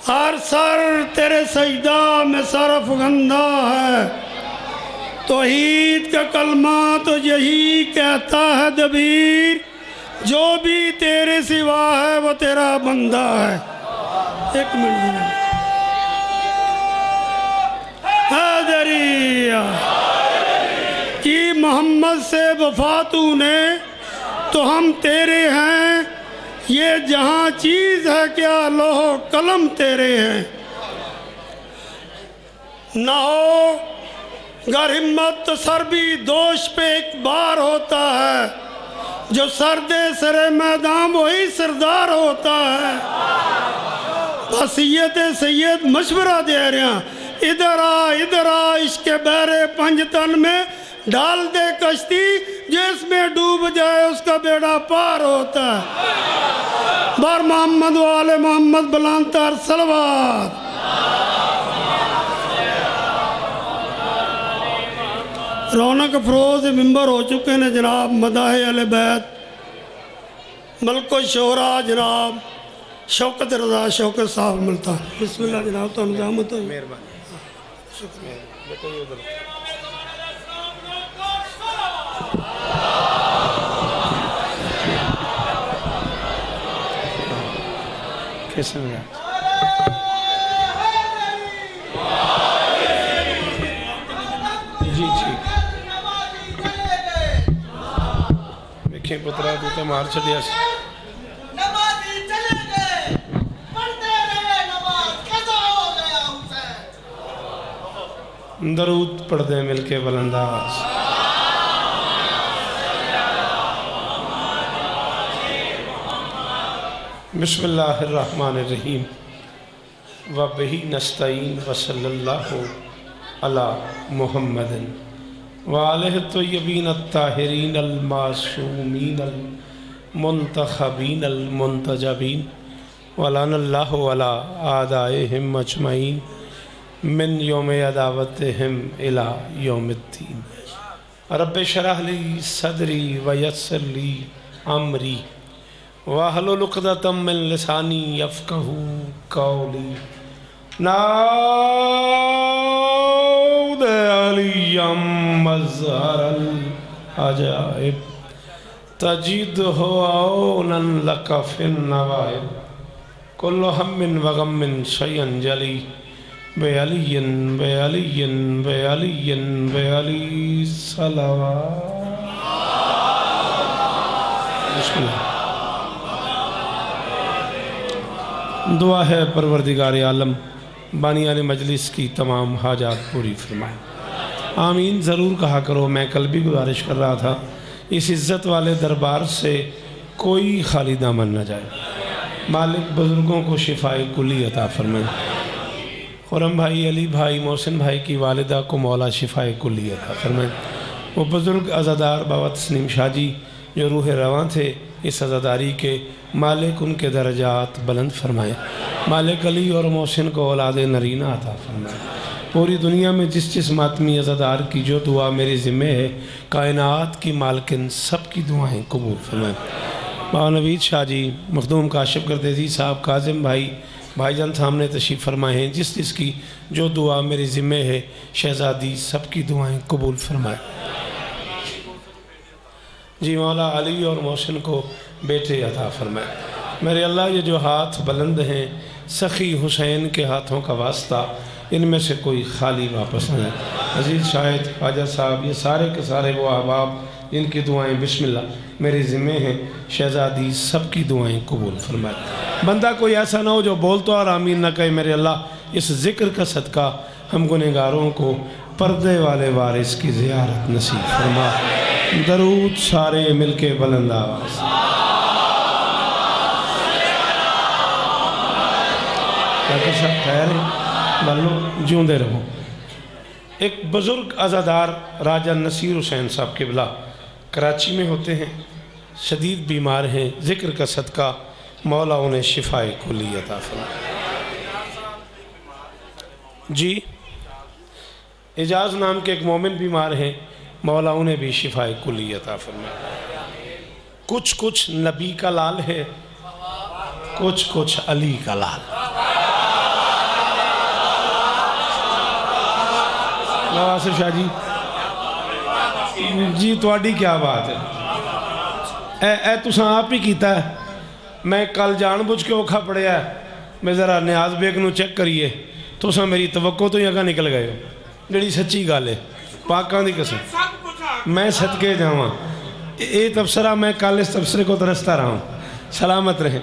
हर sir तेरे सजदा में सरफ गंदा है। तौहीद का कलमा तो यही कहता है दबीर, जो भी तेरे सिवा है वो तेरा बंदा है। एक मिनट हैदरिया कि मोहम्मद से वफा तूने तो हम तेरे हैं, ये जहाँ चीज़ है क्या लोहो कलम तेरे हैं। ना हो गर हिम्मत तो सर भी दोष पे एक बार होता है, जो सरदे सरे मैदान वही सरदार होता है। वसीयत सैयद मशवरा दे रहे हैं, इधर आ इश्क बहरे पंजतन में डाल दे कश्ती, जिसमें डूब जाए उसका बेड़ा पार होता है। बार मोहम्मद वाले मोहम्मद बुलंदतर सलवात। रौनक फरोज मिंबर हो चुके हैं जनाब मदाहे अहले बैत, मलको शोरा जनाब शौकत रजा शौकत साहब मिलता। बिस्मिल्लाह जनाब तो निजामत हो मेहरबानी। कैसे जी जी देखे पुत्रा तू तो मार छड़िया दरूद पढ़ दे मिलके बुलंदाज। बिस्मिल्लाहिर्रहमानिर्रहीम व बिही नस्तईन व सल्लल्लाहु अला मुहम्मदिन व आलिहि तय्यबीन अत्ताहिरीन अल मासूमीन अल मुंतखबीन अल मुंतजबीन व लअनल्लाहु अला आदाइहिम अजमईन मिन यौम अदावतिहिम इला यौमिद्दीन। रब्बि शरह ली सदरी व यस्सिर ली अमरी वाहलुल उक़दतम मिन लिसानी यफ़क़हू क़ौली। नाऊद अलियम मज़हरल अजाइब तजिदहु औनन लका फ़िन नवाइब कुल्लु हम्मिन व गम्मिन शय्यन जली बेअलियन बेअलियन बेअलियन बेअली सलावत। बिस्मिल्लाह। दुआ है परवरदिगार आलम बानियाने मजलिस की तमाम हाजात पूरी फरमाए। आमीन ज़रूर कहा करो। मैं कल भी गुजारिश कर रहा था, इस इज़्ज़त वाले दरबार से कोई खाली दामन न जाए। मालिक बुज़ुर्गों को शिफाए कुली अता फरमाए। खुरम भाई, अली भाई, मोहसिन भाई की वालिदा को मौला शिफाए कुली अता फरमाए। वो बुज़ुर्ग अज़ादार बाबा तस्नीम शाह जी जो रूह रवां थे इस अज़ादारी के, मालिक उनके दर्जात बुलंद फरमाए। मालिक अली और मोहसिन को औलाद नरीना अता फरमाए। पूरी दुनिया में जिस जिस मातमी अज़ादार की जो दुआ मेरे ज़िम्मे है, कायनात की मालकिन सब की दुआएँ कबूल फरमाए। बाबा नवीद शाह जी, मखदूम काशिफ गर्देजी साहब, काजिम भाई, भाईजान सामने तशरीफ़ फरमाए हैं। जिस जिसकी जो दुआ मेरे ज़िम्मे है, शहज़ादी सब की दुआएँ कबूल फरमाए। जी मौला अली और मोहसिन को बेटे अता फरमाए। मेरे अल्लाह ये जो हाथ बुलंद हैं, सखी हुसैन के हाथों का वास्ता, इनमें से कोई खाली वापस न आए। अजीज़ शाहिद ख्वाजा साहब, ये सारे के सारे वो अहबाब जिनकी दुआएं बिस्मिल्लाह मेरे ज़िम्मे हैं, शहज़ादी सब की दुआएं कबूल फरमाए। बंदा कोई ऐसा ना हो जो बोल तो और आमीन ना कहे। मेरे अल्लाह इस ज़िक्र का सदका हम गुनहगारों को पर्दे वाले वारिस की ज़ियारत नसीब फरमा। दरूद सारे मिलके बुलंद आवाज़। सब खैर है, जिਉਂਦੇ रहो। एक बुज़ुर्ग अज़ादार राजा नसीर हुसैन साहब क़िबला कराची में होते हैं, शदीद बीमार हैं। ज़िक्र का सदका मौला उन्हें शिफाए कुली अता फरमाए। जी एजाज़ नाम के एक मोमिन बीमार हैं, मौला उन्हें भी शिफाए कुली अता फरमाए। कुछ कुछ नबी का लाल है, कुछ कुछ अली का लाल। आसिफ शाह जी थोड़ी क्या बात है। ए तुसा आप ही कीता है। मैं कल जानबूझ के औखा पड़िया मैं ज़रा नियाज बेग नूं चेक करिए तुसा मेरी तवक्को तो ही अगा निकल गए हो। जी सच्ची गल है पाकां दी कसम मैं सदके जावां ये तबसरा मैं कल इस तबसरे को तरसता रहा हूँ। सलामत रहे।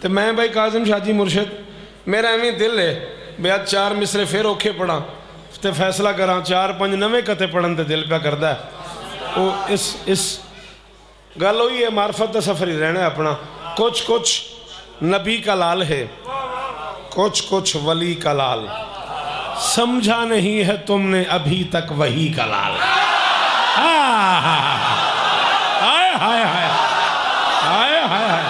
तो मैं भाई काज़िम शाह जी मुर्शिद मेरा एवं दिल है भी आज 4 मिसरे फिर औखे पढ़ा तो फैसला करा 4-5 नवे कते पढ़न तो दिल पे करता है। वो इस गल हुई है मार्फत का सफ़र ही रहना है अपना। कुछ कुछ नबी का लाल है कुछ कुछ वली का लाल समझा नहीं है तुमने अभी तक वही का लाल। हाय हाय हाय हाय हाय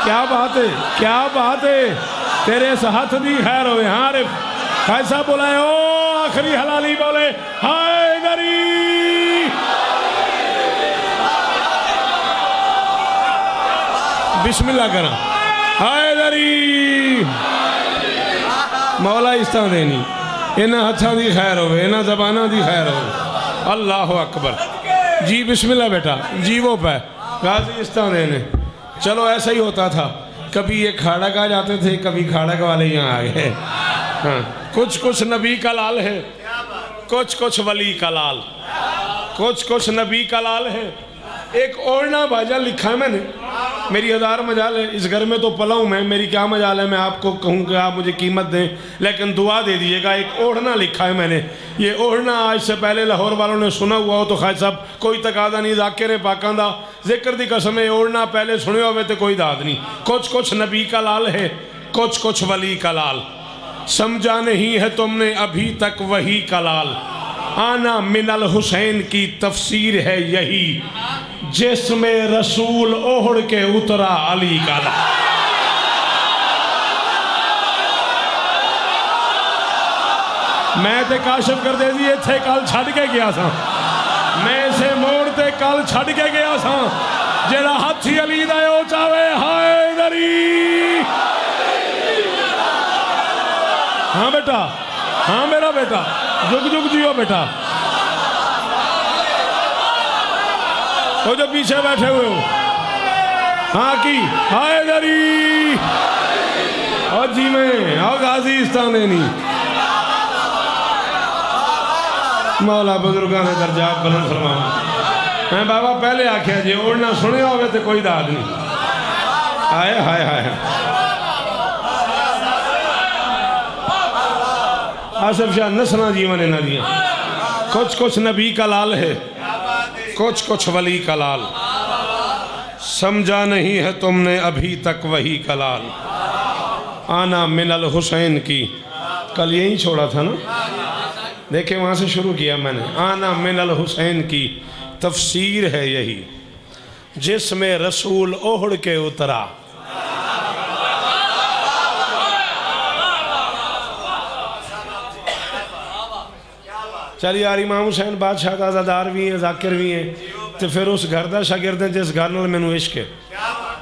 क्या बात है क्या बात है। तेरे साथ दी खैर हो। हाँ रे कैसा बोला है ओ आखिरी हलाली बोले हाय दरी। बिस्मिल्लाह करा हाय दरी मौला इस तरह देनी इन्होंने हथा की खैर हो इन्होंने जबाना की खैर हो। अल्लाह अकबर जी बिस्मिल्लाह बेटा जी वो पै गाजी इस तरह देने। चलो ऐसा ही होता था कभी ये खाड़क आ जाते थे कभी खाड़क वाले यहाँ आ गए। हाँ कुछ कुछ नबी का लाल है कुछ कुछ वली का लाल कुछ कुछ नबी का लाल है। एक ओढ़ना भाजा लिखा है मैंने मेरी 1000 मजाल है इस घर में तो पला हूँ मैं मेरी क्या मजाल है मैं आपको कहूँ कि आप मुझे कीमत दें लेकिन दुआ दे दीजिएगा। एक ओढ़ना लिखा है मैंने ये ओढ़ना आज से पहले लाहौर वालों ने सुना हुआ हो तो खाय साहब कोई तकादा नहीं जाकिर पाकां दा जिक्र दी कसम है ओढ़ना पहले सुने हुए तो कोई दाद नहीं। कुछ कुछ नबी का लाल है कुछ कुछ वली का लाल समझा नहीं है तुमने अभी तक वही का लाल। आना मिनल हुसैन की तफसीर है यही जिसमें रसूल ओढ़ के उतरा अली का लाल। मैं ते काशिफ कर दे दी इत्थे कल छड़ के गया सा मैं इसे मोड़ ते कल छड़ के गया सा जेड़ा हाथी अली दा ओ चावे हाय दरी। हाँ बेटा हाँ मेरा बेटा जुग जुग जियो बेटा। वो जो पीछे बैठे हुए हो हाँ की हाय दरी और जी में और गाजी इस्तानी मौला बुजुर्गों ने दर्जा बुलंद फरमाओ। मैं बाबा पहले आख्या जी ओढ़ना सुने होवे तो कोई दाद नहीं। हाय हाय हाय आसिफ शाह नस्ल जीवन इन्ह दियां कुछ कुछ नबी का लाल है कुछ कुछ वली का लाल समझा नहीं है तुमने अभी तक वही का लाल। आना मिनल हुसैन की कल यही छोड़ा था ना देखे वहाँ से शुरू किया मैंने। आना मिनल हुसैन की तफसीर है यही जिसमें रसूल ओढ़ के उतरा। चल यार इमाम हुसैन बादशाह का आज़ादार भी है जाकिर भी है तो फिर उस घर का शागिर्द है जिस घर नाल मैनू इश्क है।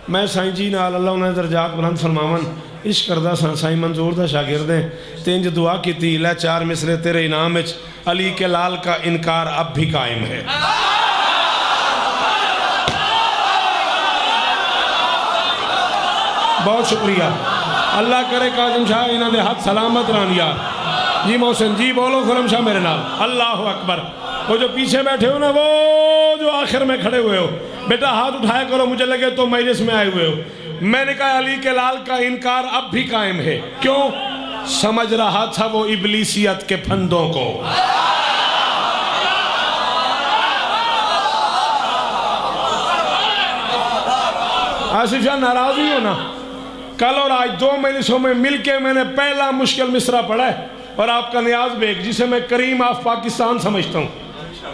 मैं साईं जी नाल अल्लाह उन्हें दर्जात बुलंद फरमावन इश्क करदा सा साईं मंजूर का शागिर्द है ते इंज दुआ की लै 4 मिसरे तेरे इनाम विच अली के लाल का इनकार अब भी कायम है। बहुत शुक्रिया अल्लाह करे काज़िम शाह इन्होंने हाथ सलामत रहन यार जी मोहसिन जी बोलो खुरम शाह मेरे नाल अल्लाह अकबर। वो जो पीछे बैठे हो ना वो जो आखिर में खड़े हुए हो बेटा हाथ उठाया करो मुझे लगे तो मजलिस में आए हुए हो। मैंने कहा अली के लाल का इनकार अब भी कायम है क्यों समझ रहा था वो इब्लीसियत के फंदों को। आसिफ शाह नाराज ही हो ना कल और आज 2 मजलिसों में मिलके मैंने पहला मुश्किल मिसरा पढ़ा है और आपका नियाज बेग जिसे मैं करीम ऑफ पाकिस्तान समझता हूँ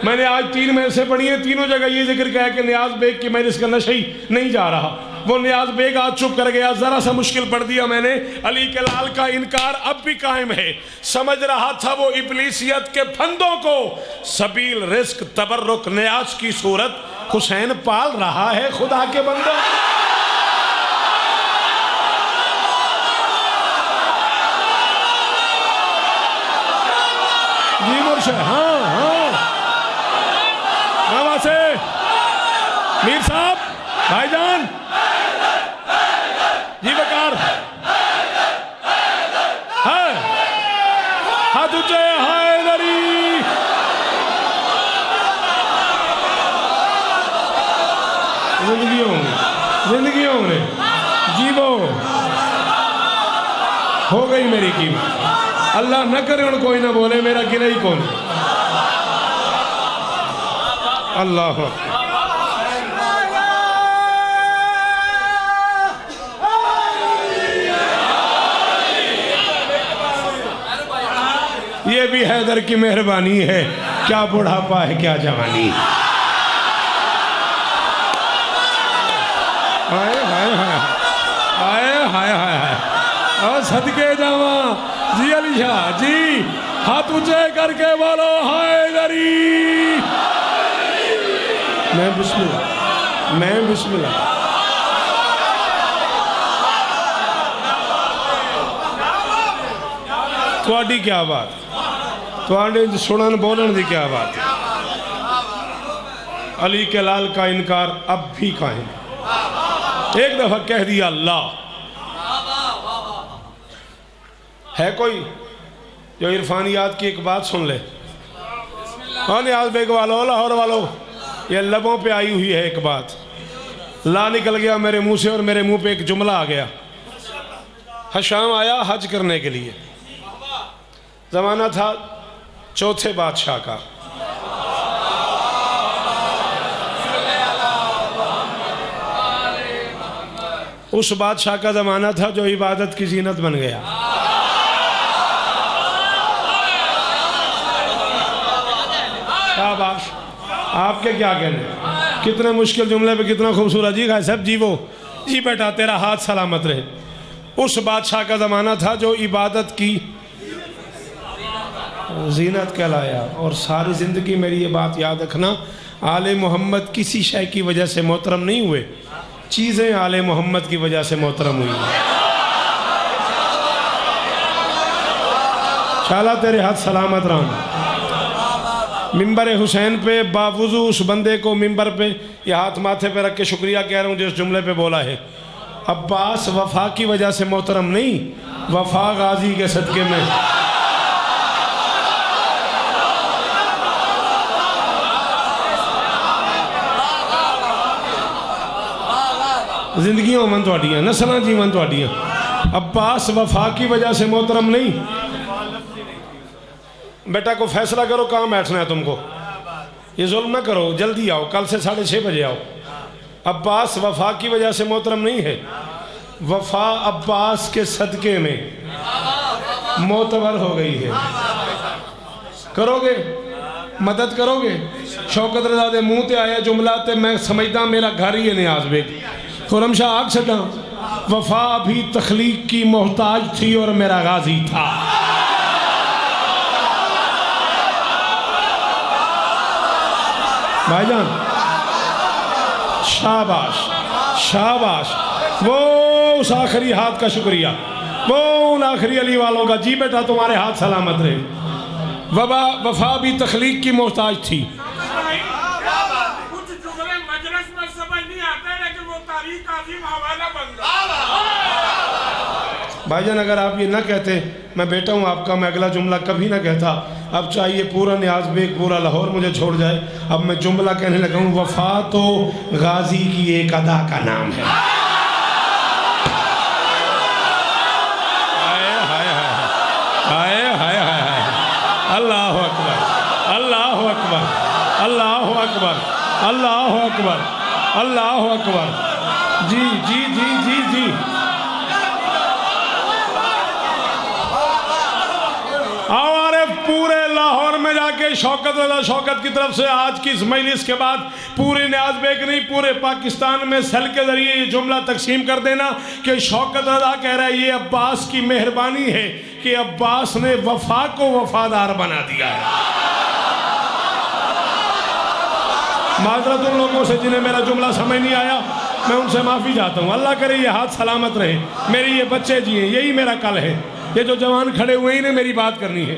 मैंने आज 3 मजलिसें पढ़ी हैं तीनों जगह ये जिक्र किया कि नियाज बेग की मजलिस का नशा ही नहीं जा रहा। वो नियाज बेग आज चुप कर गया जरा सा मुश्किल पढ़ दिया मैंने। अली के लाल का इनकार अब भी कायम है समझ रहा था वो इब्लीसियत के फंदों को सबील रिस्क तबर्रुक नियाज की सूरत हुसैन पाल रहा है खुदा के बंदों। जी से, हाँ हाँ नवा से मीर साहब भाईजान जी वकार है हाथ ऊंचे हैदरी जिंदगी होंगे जीवो हो गई मेरी कीमत। अल्लाह न करे उन कोई ना बोले मेरा गिला ही कौन। अल्लाह ये भी हैदर की मेहरबानी है, क्या बुढ़ापा है क्या जवानी। हाय हाय हाय हाय हाय हाय और सदके जावा जी अली शाह जी, हाथ ऊंचे करके बोलो हैदरी। मैं बिस्मिल्लाह थोड़ी क्या बात, थोड़े सुनन बोलन की क्या बात है। अली के लाल का इनकार अब भी काहे, एक दफा कह दिया अल्लाह। है कोई जो इरफानियात की एक बात सुन ले। हाँ नियाज बेग वालों लाहौर वालों, ये लबों पे आई हुई है एक बात, ला निकल गया मेरे मुंह से और मेरे मुंह पे एक जुमला आ गया। हशाम आया हज करने के लिए, ज़माना था चौथे बादशाह का। उस बादशाह का ज़माना था जो इबादत की जीनत बन गया। शाबाश, आपके क्या कहने, कितने मुश्किल जुमले पे कितना खूबसूरत जी खाए साहब जी वो जी बेटा तेरा हाथ सलामत रहे। उस बादशाह का ज़माना था जो इबादत की जीनत कहलाया। और सारी ज़िंदगी मेरी ये बात याद रखना, आले मोहम्मद किसी शय की वजह से मोहतरम नहीं हुए, चीज़ें आले मोहम्मद की वजह से मोहतरम हुई। शाला तेरे हाथ सलामत रहा। मिंबर हुसैन पे बावजूद उस बंदे को मिंबर पे ये हाथ माथे पे रख के शुक्रिया कह रहा हूँ जिस जुमले पे बोला है, अब्बास वफा की वजह से मोहतरम नहीं, वफा गाजी के सदके में। जिंदगी मन थोड़ियाँ, नस्ल जीवन थोड़ियाँ। अब्बास वफा की वजह से मोहतरम नहीं। बेटा को फैसला करो कहाँ बैठना है तुमको, ये जुल्म ना करो, जल्दी आओ, कल से 6:30 बजे आओ। अब्बास वफा की वजह से मोहतरम नहीं है, वफा अब्बास के सदके में मोतबर हो गई है। करोगे मदद करोगे। शौकत रज़ा दे मुँह ते आया जुमला ते मैं समझदा मेरा घर ही है नियाज बेग। खुरमशाह आग छड़ा, वफा भी तख्लीक की मोहताज थी और मेरा गाजी था। भाईजान शाबाश शाबाश, वो उस आखिरी हाथ का शुक्रिया, वो उन आखिरी अली वालों का। जी बेटा तुम्हारे हाथ सलामत रहे। वफा भी तख्लीक की मोहताज थी। भाईजान अगर आप ये ना कहते मैं बेटा हूँ आपका, मैं अगला जुमला कभी ना कहता। अब चाहिए पूरा नियाज बेग पूरा लाहौर मुझे छोड़ जाए, अब मैं जुमला कहने लगा हूँ, वफा तो गाजी की एक अदा का नाम है। हाय हाय हाय हाय हाय हाय, अल्लाह अकबर अल्लाह अकबर अल्लाह अकबर अल्लाह अकबर अल्लाह अकबर। जी जी जी जी जी हमारे पूरे लाहौर में जाके शौकत रज़ा शौकत की तरफ से आज की इस मजलिस के बाद पूरे नियाज बेग नहीं पूरे पाकिस्तान में सेल के जरिए ये जुमला तकसीम कर देना कि शौकत रज़ा कह रहा है ये अब्बास की मेहरबानी है कि अब्बास ने वफा को वफादार बना दिया है। माजरत उन लोगों से जिन्हें मेरा जुमला समझ नहीं आया, मैं उनसे माफ़ी चाहता हूँ। अल्लाह करे ये हाथ सलामत रहे, मेरे ये बच्चे जिए, यही मेरा कल है। ये जो जवान खड़े हुए ही ने मेरी बात करनी है।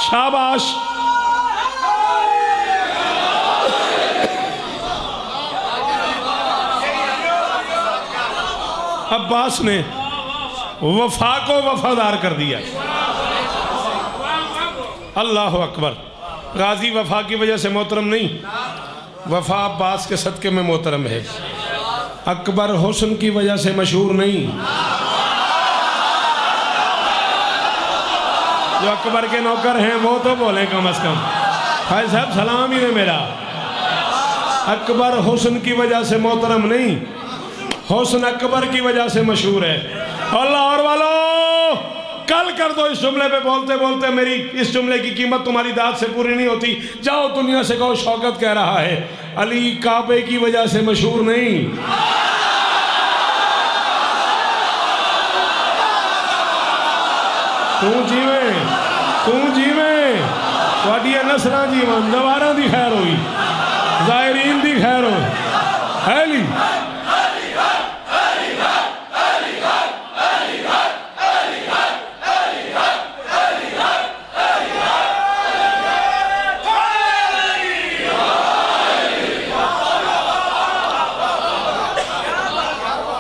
शाबाश। अब्बास ने वफा को वफादार कर दिया। अल्लाह अकबर। गाजी वफा की वजह से मोहतरम नहीं, वफा अब्बास के सदक़े में मोहतरम है। अकबर हुस्न की वजह से मशहूर नहीं, जो अकबर के नौकर हैं वो तो बोलें कम से कम। भाई साहब सलाम ही है मेरा। अकबर हुस्न की वजह से मोहतरम नहीं, हुस्न अकबर की वजह से मशहूर है। अल्लाह और वालों कल कर दो इस जुमले पे बोलते बोलते, मेरी इस जुमले की कीमत तुम्हारी दाद से पूरी नहीं होती। जाओ दुनिया से कहो शौकत कह रहा है अली काबे की वजह से मशहूर नहीं। तू जीवे थोड़ी नसलां जीवन, जवारां दी खैर हुई, ज़ायरीन दी खैर हो। अली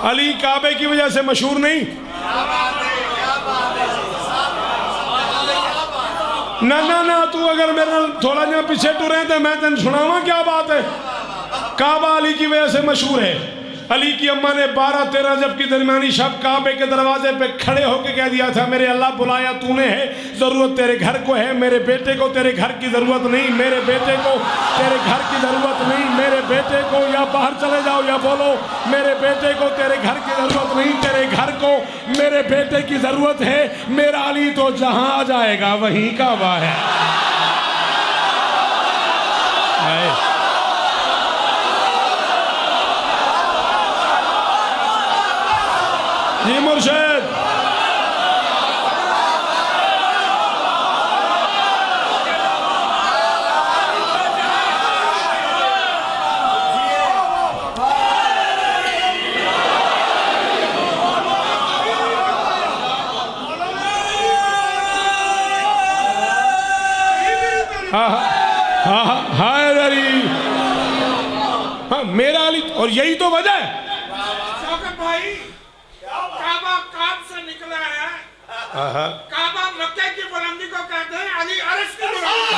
अली काबे की वजह से मशहूर नहीं। ना ना ना, तू अगर मेरे नाल थोड़ा जहा पीछे टुरे तो मैं तेन सुनावा क्या बात है। काबा अली की वजह से मशहूर है। अली की अम्मा ने 12-13 जब की दरमियानी शब काबे के दरवाजे पे खड़े होकर कह दिया था, मेरे अल्लाह बुलाया तूने है, ज़रूरत तेरे घर को है, मेरे बेटे को तेरे घर की ज़रूरत नहीं, मेरे बेटे को तेरे घर की ज़रूरत नहीं, मेरे बेटे को या बाहर चले जाओ या बोलो मेरे बेटे को तेरे घर की ज़रूरत नहीं, तेरे घर को मेरे बेटे की ज़रूरत है। मेरा अली तो जहाँ आ जाएगा वहीं काबा है। जी मुर्शिद, हाँ मेरा अली, और यही तो वजह है। भाई काबा काम से निकला है, काबा मक्के की बुलंदी को कहते हैं, अली अर्श की बुलंदी।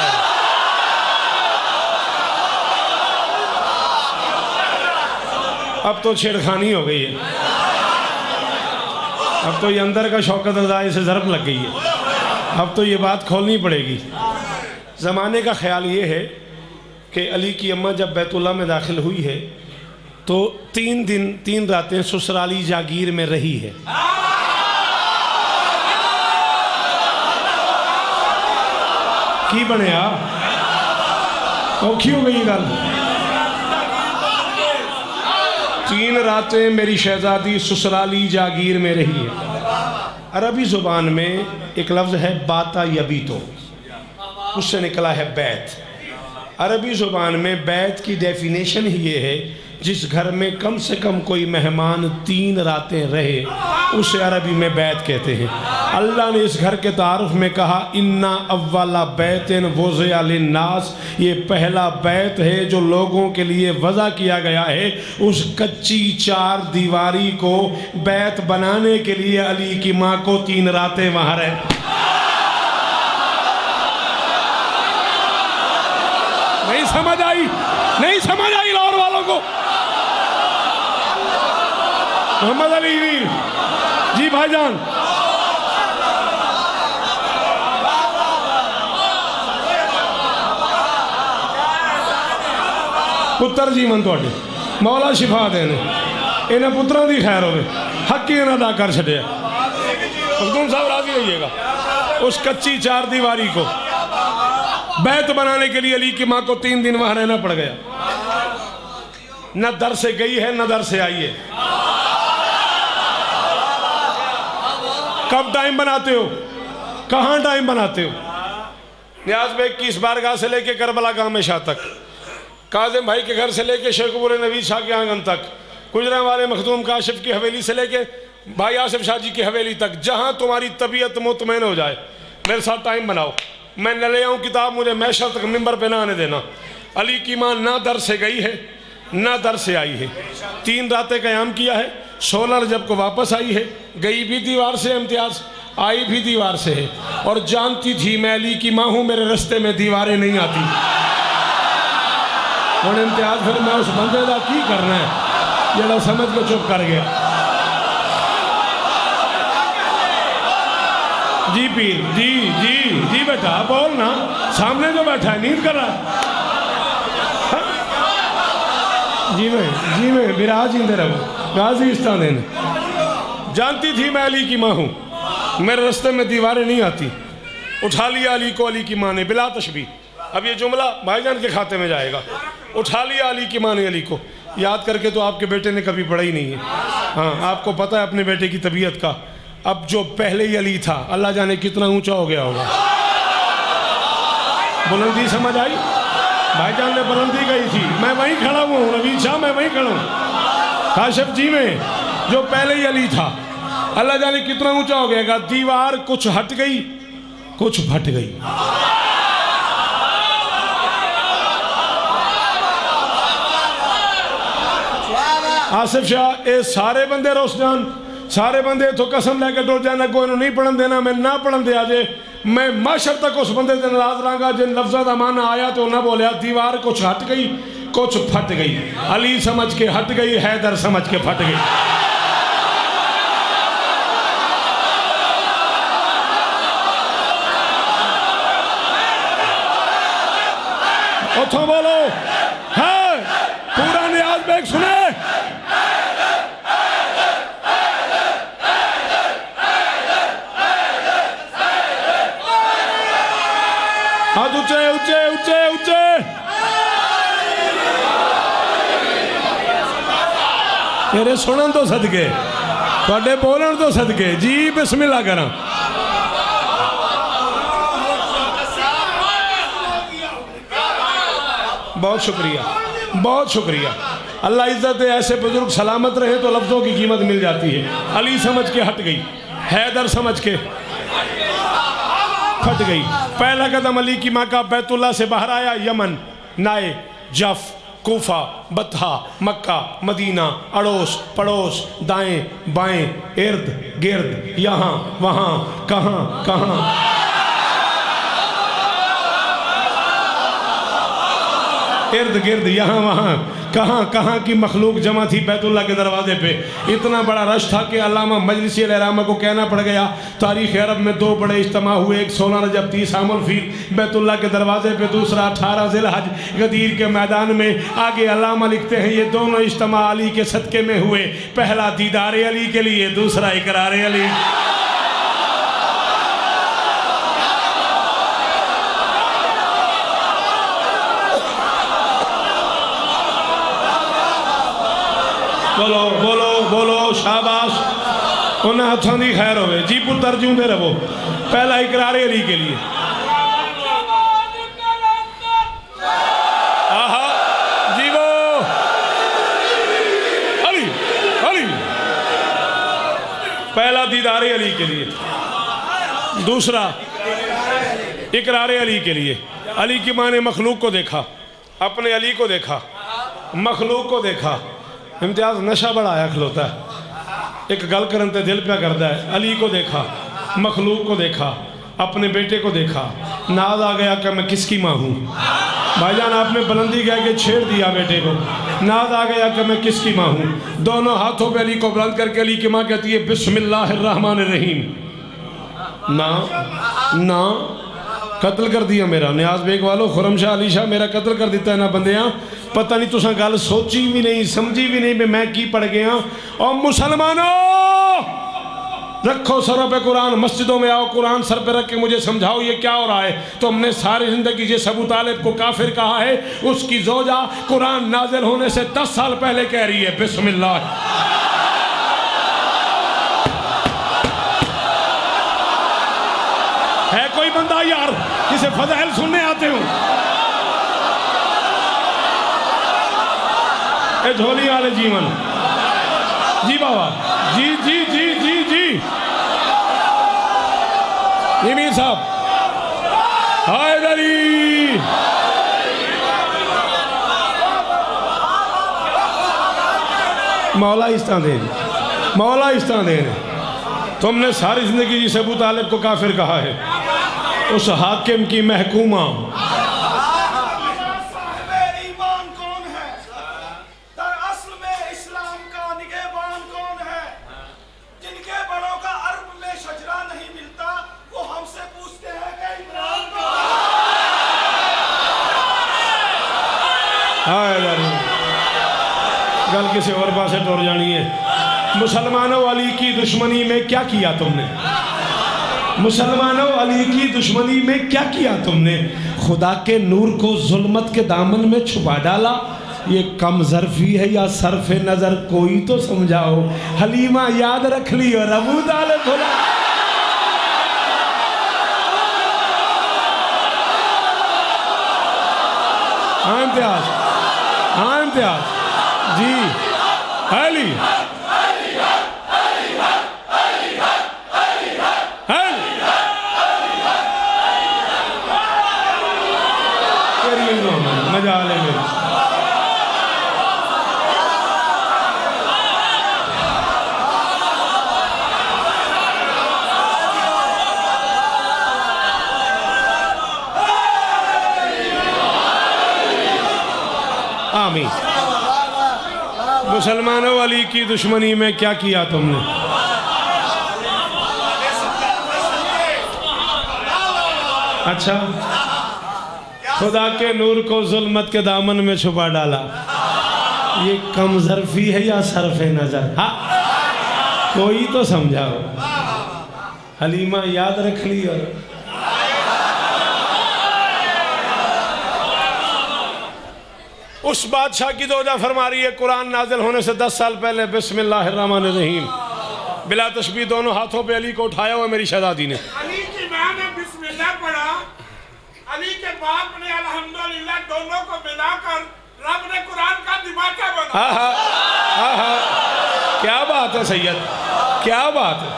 अब तो छेड़खानी हो गई है, अब तो ये अंदर का शौकत रज़ा से ज़रब लग गई है। अब तो ये बात खोलनी पड़ेगी। ज़माने का ख्याल ये है कि अली की अम्मा जब बैतुल्लाह में दाखिल हुई है तो 3 दिन 3 रातें ससुराली जागीर में रही है। की बनया औखी हो गई गल। 3 रातें मेरी शहजादी ससुराली जागीर में रही है। अरबी ज़ुबान में एक लफ्ज़ है बाता यबीतो, उससे निकला है बैत। अरबी ज़ुबान में बैत की डेफिनेशन ही ये है जिस घर में कम से कम कोई मेहमान 3 रातें रहे उसे अरबी में बैत कहते हैं। अल्लाह ने इस घर के तारुफ में कहा इन्ना अव्वला बैतिन वुज़िअ लिन्नास, ये पहला बैत है जो लोगों के लिए वज़ा किया गया है। उस कच्ची 4 दीवारी को बैत बनाने के लिए अली की माँ को 3 रातें वहाँ रहे। नहीं समझ आई, नहीं समझ आई लाहौर वालों को। मोहम्मद अली जी भाईजान, पुत्र जीवन थोड़े मौला शिफा देने, इन्हें पुत्रों की खैर होवे, हक ही इन्हें अदा कर छड़िया। मखदूम साहब राजी रहिएगा। उस कच्ची 4 दीवारी को बैत बनाने के लिए अली की माँ को 3 दिन वहां रहना पड़ गया। न दर से गई है न दर से आई है। कब टाइम बनाते हो, कहाँ टाइम बनाते हो? न्याज बेग की इस बारगाह से लेके करबला गांव में शाह तक, काजिम भाई के घर से लेके शेखपुर नवीद शाह के आंगन तक, गुजरे वाले मखदूम काशिफ की हवेली से लेके भाई आसिफ शाह जी की हवेली तक, जहां तुम्हारी तबीयत मुतमईन हो जाए मेरे साथ टाइम बनाओ। मैं न ले आऊँ किताब, मुझे मैशर तक मिंबर पे ना आने देना। अली की माँ ना दर से गई है ना दर से आई है, 3 रातें क़याम किया है, 16 रजब को वापस आई है। गई भी दीवार से इम्तियाज़, आई भी दीवार से है, और जानती थी मैं अली की माँ हूँ, मेरे रास्ते में दीवारें नहीं आती। और इम्तियाज़ फिर मैं उस बंदे का की करना है जरा समझ को चुप कर गया। जी पीर, जी जी जी बेटा बोल ना, सामने जो बैठा है नींद कर रहा है। जी मैं विराज इंदे रहो गाजी इस्तान। जानती थी मैं अली की माँ हूँ, मेरे रास्ते में दीवारें नहीं आती। उठा लिया अली को अली की माँ ने बिला तशबी। अब ये जुमला भाईजान के खाते में जाएगा। उठा लिया अली की माँ ने अली को। याद करके तो आपके बेटे ने कभी पढ़ा ही नहीं है। हाँ, आपको पता है अपने बेटे की तबीयत का। अब जो पहले ही अली था अल्लाह जाने कितना ऊंचा हो गया होगा। बुलंदी समझ आई? भाईजान ने बुलंदी कही थी, मैं वहीं खड़ा हुआ हूँ रवीन शाह, मैं वहीं खड़ा हूँ। काशिफ जी में जो पहले ही अली था अल्लाह जाने कितना ऊंचा हो गया। दीवार कुछ हट गई कुछ फट गई। आसिफ शाह ये सारे बंदे रोस जान, सारे बंदे तो कसम लैके टुर जाना, कोई नहीं पढ़न देना, मैं ना पढ़न दिया जे। मैं माशर तक उस बंदे से नाराज रहांगा जिन लफ्ज़ों का माना आया तो ना बोलिया। दीवार कुछ हट गई कुछ फट गई। अली समझ के हट गई, हैदर समझ के फट गई। उठो बोलो है पूरा नियाज बेग सुने। हाथ ऊंचे ऊंचे ऊंचे ऊंचे। तेरे सुनन तो सदके, थोड़े बोलन तो सदके। जी बिस्मिल्लाह करा। बहुत शुक्रिया, बहुत शुक्रिया। अल्लाह इज्जत दे, ऐसे बुजुर्ग सलामत रहे तो लफ्ज़ों की कीमत मिल जाती है। अली समझ के हट गई, हैदर समझ के फट गई। पहला कदम अली की माँ का बैतुल्लाह से बाहर आया। यमन, नाए, जफ, कूफा, बत्हा, मक्का, मदीना, अड़ोस पड़ोस, दाएं बाएं, इर्द गिर्द, यहाँ वहाँ, कहाँ कहाँ। इर्द गिर्द, यहाँ वहाँ, कहाँ कहाँ की मखलूक जमा थी बैतुल्लाह के दरवाजे पे। इतना बड़ा रश था कि अल्लामा मजलिसी अलैहिर्रहमा को कहना पड़ गया। तारीख़ अरब में 2 बड़े इज्तिमा हुए, एक 16 रजब 30 आमुल फील बैतुल्लाह के दरवाजे पे, दूसरा 18 ज़िलहज गदीर के मैदान में। आगे अल्लामा लिखते हैं ये दोनों इज्तिमा अली के सदक़े में हुए। पहला दीदार अली के लिए, दूसरा इकरार अली। बोलो बोलो बोलो शाबाश। उन्हें हाथों की खैर होवे। जी पुत्र जूंदे रहो। पहला इकरार अली के लिए। आहा जीवो अली अली। पहला दीदार अली के लिए, दूसरा इकरार अली के लिए। अली की माँ ने मखलूक को देखा, अपने अली को देखा, मखलूक को देखा। इम्तियाज़ नशा बड़ा आया खलोता है, एक गल करन ते दिल प्या करता है। अली को देखा, मखलूक को देखा, अपने बेटे को देखा। नाज आ गया कि मैं किसकी माँ हूँ। भाईजान आपने बुलंदी कह के छेड़ दिया बेटे को। नाज आ गया कि मैं किसकी माँ हूँ। दोनों हाथों पे अली को बुलंद करके अली की माँ कहती है बिस्मिल्लाहिर्रहमानिर्रहीम। ना ना कत्ल कर दिया मेरा। न्याज बेग वालों, खुरम शाह अली शाह मेरा कत्ल कर दिता है ना बंदियां। पता नहीं तुसा गल सोची भी नहीं, समझी भी नहीं मैं की पढ़ गया। और मुसलमानों रखो सरों पे कुरान, मस्जिदों में आओ, कुरान सर पे रख के मुझे समझाओ ये क्या हो रहा है। तो हमने सारी जिंदगी जिस अबू तालिब को काफिर कहा है, उसकी जोजा कुरान नाजिल होने से 10 साल पहले कह रही है बिस्मिल्लाह। है कोई बंदा यार जिसे फज़ाइल सुनने आते हो? ए झोली वाले जीवन। जी बाबा, जी जी जी जी जी मीर साहब, हैदरी। मौला इस तरह देन, मौला इस तरह देन। तुमने सारी जिंदगी जिस अबू तालिब को काफिर कहा है, उस हाकिम की महकूमा गल किसी और पासे टुर जानी है। मुसलमानों अली की दुश्मनी में क्या किया तुमने? मुसलमानों अली की दुश्मनी में क्या किया तुमने? खुदा के नूर को जुल्मत के दामन में छुपा डाला। ये कम ज़र्फी है या सरफे नज़र, कोई तो समझाओ। हलीमा याद रख ली और अबू तालिब भुला। हाँ इम्तियाज, हाँ इम्तियाज जी। अली मजा ले मेरे। आमीन। मुसलमानों वाली की दुश्मनी में क्या किया तुमने? अच्छा, खुदा के नूर को जुल्मत के दामन में छुपा डाला। ये कम ज़र्फी है या सरफे नजर? हाँ कोई तो समझाओ। हलीमा याद रख ली। और उस बादशाह की दौजा फरमा रही है, कुरान नाजिल होने से 10 साल पहले, बिस्मिल्लाहिर्रहमानिर्रहीम। बिला तशबीह दोनों हाथों पे अली को उठाया हुआ मेरी शहजादी ने। अली की माँ ने बिस्मिल्लाह पढ़ा, अली के बाप ने अल्हम्दुलिल्लाह, दोनों को मिलाकर रब ने कुरान का दिमागा बना। हाँ, क्या बात है सैयद, क्या बात है।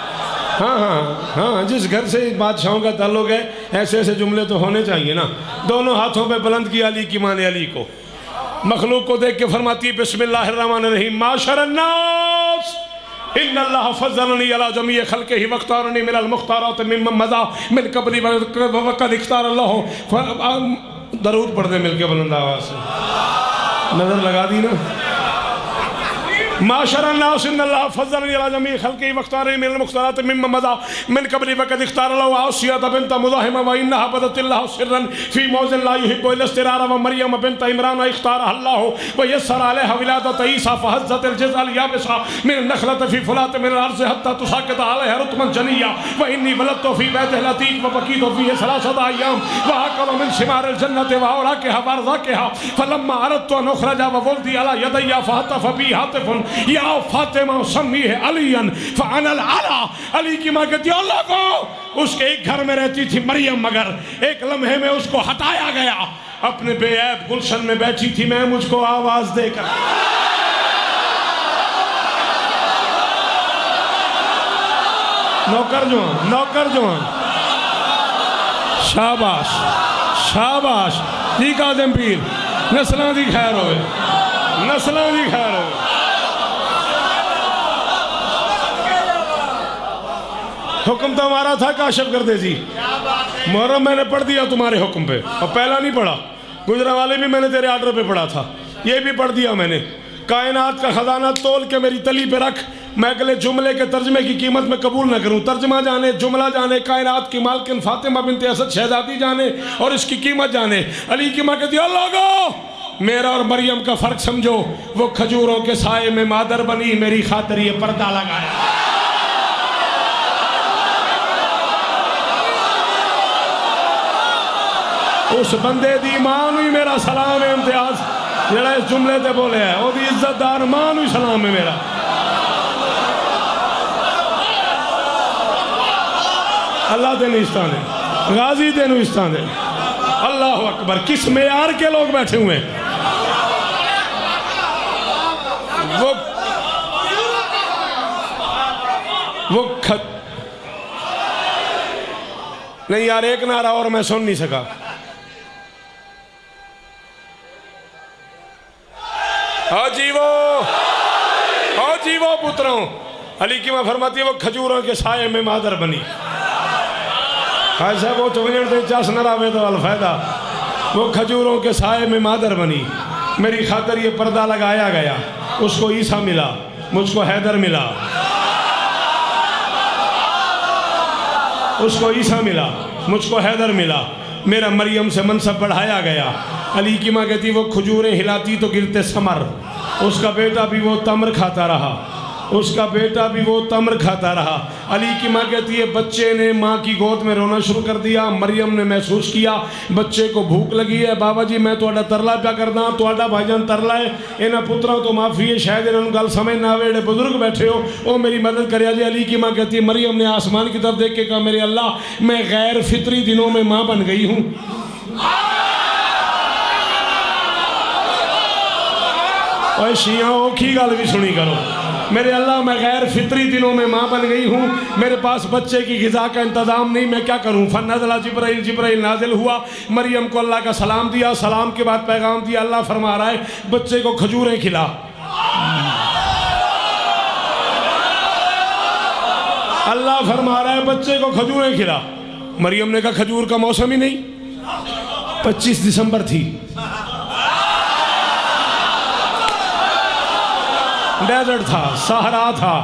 हाँ हाँ हाँ, जिस घर से बादशाहों का ताल्लुक है ऐसे ऐसे जुमले तो होने चाहिए ना। दोनों हाथों पे बुलंद किया अली की माँ ने अली को। मखलूक को देख के फरमाती है बिस्मिल्लाहिर्रहमानिर्रहीम, माशरन्नास इन्नल्लाह फज़्ज़लनी अला जमीइ खल्क़िही वख्तारनी मिनल मुख्तारात मिम्मन मज़ा मिन क़ब्ली वक़द इख्तारल्लाहु। दरूद पढ़ दे मिलके बुलंद आवाज़ से। नज़र लगा दी ना। माशरन्नास इन्नल्लाह फज़्ज़लनी अला जमीइ खल्क़िही वख्तारनी मिनल मुख्तारात मिम्मन मज़ा मिन क़ब्ली वक़द इख्तारल्लाहु आसिया बिन्त मुज़ाहिम व इन्नहा बदतिल्लाहु सिर्रन फ़ी मौज़िन ला युहिब्बु इल्ला इस्तिरारा व मरियम बिन्त इमरान इख्तारहल्लाहु व यस्सर अलैहा विलादत ईसा फ़हज़्ज़तिल जिज़अल याबिसा मिन नख़लत फ़ी फ़ुलात मिनल अर्ज़ हत्ता तुसाक़ित अलैहा रुतबन जनिय्या व इन्नी वलदतु फ़ी बैतिल अतीक़ व बक़ीतु फ़ीहि सलासत अय्याम व आकलु मिन शिमारिल जन्नति व औराक़िहा व अर्ज़ाक़िहा फ़लम्मा अरदतु अन उख़्रजा व वुल्दी अला यदैया फ़हतफ़ बी हातिफ़ुन या फातिमा सम्मी है अलियन फ़अनल अला। अली की माँ कहती है अल्लाह को उसके एक घर में रहती थी मरियम, मगर एक लम्हे में उसको हटाया गया। अपने बेऐब गुलशन में बैठी थी मैं, मुझको आवाज देकर नौकर जवान, नौकर जवान, शाबाश शाबाश जी। काज़िम पीर नस्लां दी खैर होवे, नस्लां दी खैर होवे। हुक्म तो हमारा था काशिफ कर दे जी। मुहर्रम मैंने पढ़ दिया तुम्हारे हुक्म पे, और पहला नहीं पढ़ा, गुजरावाले भी मैंने तेरे आर्डर पे पढ़ा था, ये भी पढ़ दिया मैंने। कायनात का खजाना तोल के मेरी तली पे रख, मैं अगले जुमले के तर्जमे की कीमत में कबूल न करूं। तर्जमा जाने, जुमला जाने, कायनात की मालकिन फातिमा बिन्त असद शहजादी जाने और इसकी कीमत जाने। अली की माँ कहती अल्लाह को मेरा और मरियम का फ़र्क समझो। वो खजूरों के साए में मादर बनी, मेरी खातिर ये पर्दा लगाया। उस बंदे दी मां नूं मेरा सलाम है इम्तियाज, जेड़ा इस जुमले ते बोले है, ओदी इज्जतदार मां नूं सलाम है मेरा। अल्लाह तेन इस्तान दे, गाजी तेन इस्तान दे। अल्लाह अकबर। किस मेयार के लोग बैठे हुए हैं। वो नहीं यार, एक नारा और मैं सुन नहीं सका। हाँ जीवो पुत्रों, अली की मां फरमाती है वो खजूरों के साये में मादर बनी। ऐसा वो चुगन से चस न रावे तो अलफायदा, वो खजूरों के साये में मादर बनी। मेरी खातर ये पर्दा लगाया गया, उसको ईसा मिला, मुझको हैदर मिला। उसको ईसा मिला, मुझको हैदर मिला। मेरा मरियम से मनसब बढ़ाया गया। अली की माँ कहती वो खजूरें हिलाती तो गिरते समर। उसका बेटा भी वो तम्र खाता रहा, उसका बेटा भी वो तम्र खाता रहा। अली की माँ कहती है बच्चे ने माँ की गोद में रोना शुरू कर दिया। मरियम ने महसूस किया बच्चे को भूख लगी है। बाबा जी मैं थोड़ा तरला प्या करदा, थोड़ा भाईजान तरला है, इन्होंने पुत्रों तो माफ़ी है, शायद इन्होंने गल समझ ना आवे, बुजुर्ग बैठे हो वो मेरी मदद करिया जी। अली की माँ कहती है मरियम ने आसमान की तरफ देख के कहा मेरे अल्लाह मैं गैर फितरी दिनों में माँ बन गई हूँ। और शिया औखी गल भी सुनी करो, मेरे अल्लाह मैं गैर फितरी दिनों में माँ बन गई हूँ, मेरे पास बच्चे की ग़िज़ा का इंतज़ाम नहीं, मैं क्या करूँ। फन्नज़ला जिब्राइल नाजिल हुआ, मरियम को अल्लाह का सलाम दिया, सलाम के बाद पैगाम दिया। अल्लाह फरमा रहा है बच्चे को खजूरें खिला। अल्लाह फरमा रहा है बच्चे को खजूरें खिला। मरियम ने कहा खजूर का मौसम ही नहीं। 25 दिसंबर थी, डेजर्ट था, सहरा था।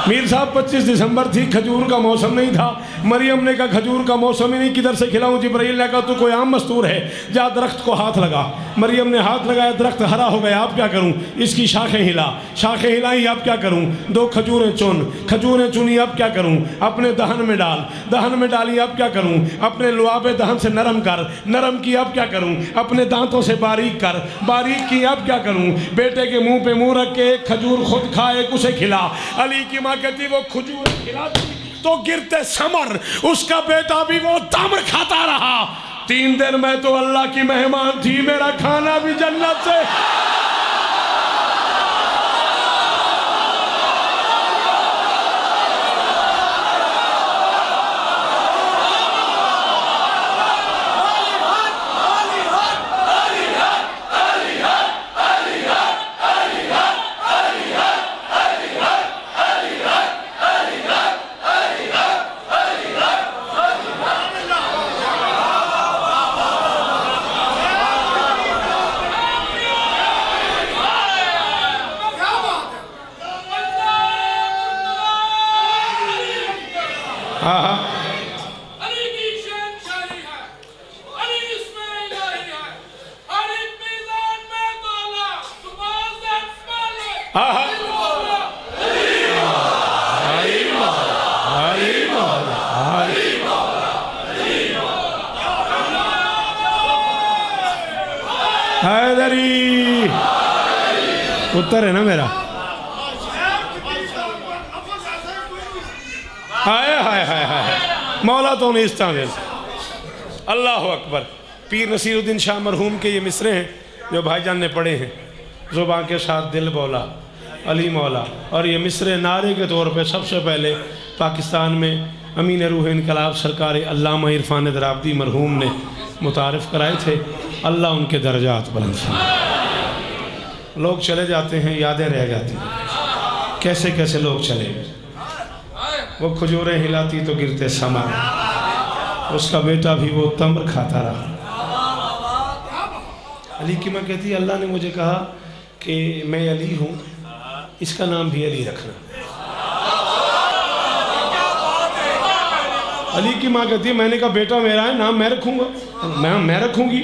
मीर साहब 25 दिसंबर थी, खजूर का मौसम नहीं था। मरियम ने कहा खजूर का मौसम ही नहीं, किधर से खिलाऊं। जिब्राइल ने कहा तू कोई आम मस्तूर है, जा दरख्त को हाथ लगा। मरियम ने हाथ लगाया, दरख्त हरा हो गया। अब क्या करूं, इसकी शाखें हिला, शाखें हिलाई, अब क्या करूं। 2 खजूरें चुन, खजूरें चुनी, अब क्या करूं। अपने दहन में डाल, दहन में डाली, अब क्या करूं। अपने लुआबे दहन से नरम कर, नरम की, अब क्या करूं। अपने दांतों से बारीक कर, बारीक की, अब क्या करूं। बेटे के मुंह पे मुंह रख के एक खजूर खुद खा, एक उसे खिला। अली की माँ कहती वो खजूर खिलाती तो गिरते समर, उसका बेटा भी वो तम्र खाता रहा। 3 दिन मैं तो अल्लाह की मेहमान थी, मेरा खाना भी जन्नत से। हैदरी उत्तर है ना मेरा। हाय हाय हाय हाय मौला तो नहीं इस्तामिल। अल्लाह अकबर। पीर नसीरुद्दीन शाह मरहूम के ये मिसरे हैं जो भाईजान ने पढ़े हैं। ज़ुबान के साथ दिल बोला अली मौला। और ये मिसरे नारे के तौर पे सबसे पहले पाकिस्तान में अमीन रूह इनकलाब सरकार अल्लामा इरफान दराबदी मरहूम ने मुतारिफ़ कराए थे। अल्लाह उनके दर्जात बुलंद फरमाए। लोग चले जाते हैं, यादें रह जाती हैं। कैसे कैसे लोग चले। वो खजूरें हिलाती तो गिरते समर, उसका बेटा भी वो तम्र खाता रहा। अली की माँ कहती है अल्लाह ने मुझे कहा कि मैं अली हूँ, इसका नाम भी अली रखना। अली की माँ कहती है मैंने कहा बेटा मेरा है, नाम मैं रखूँगा, मैं रखूँगी।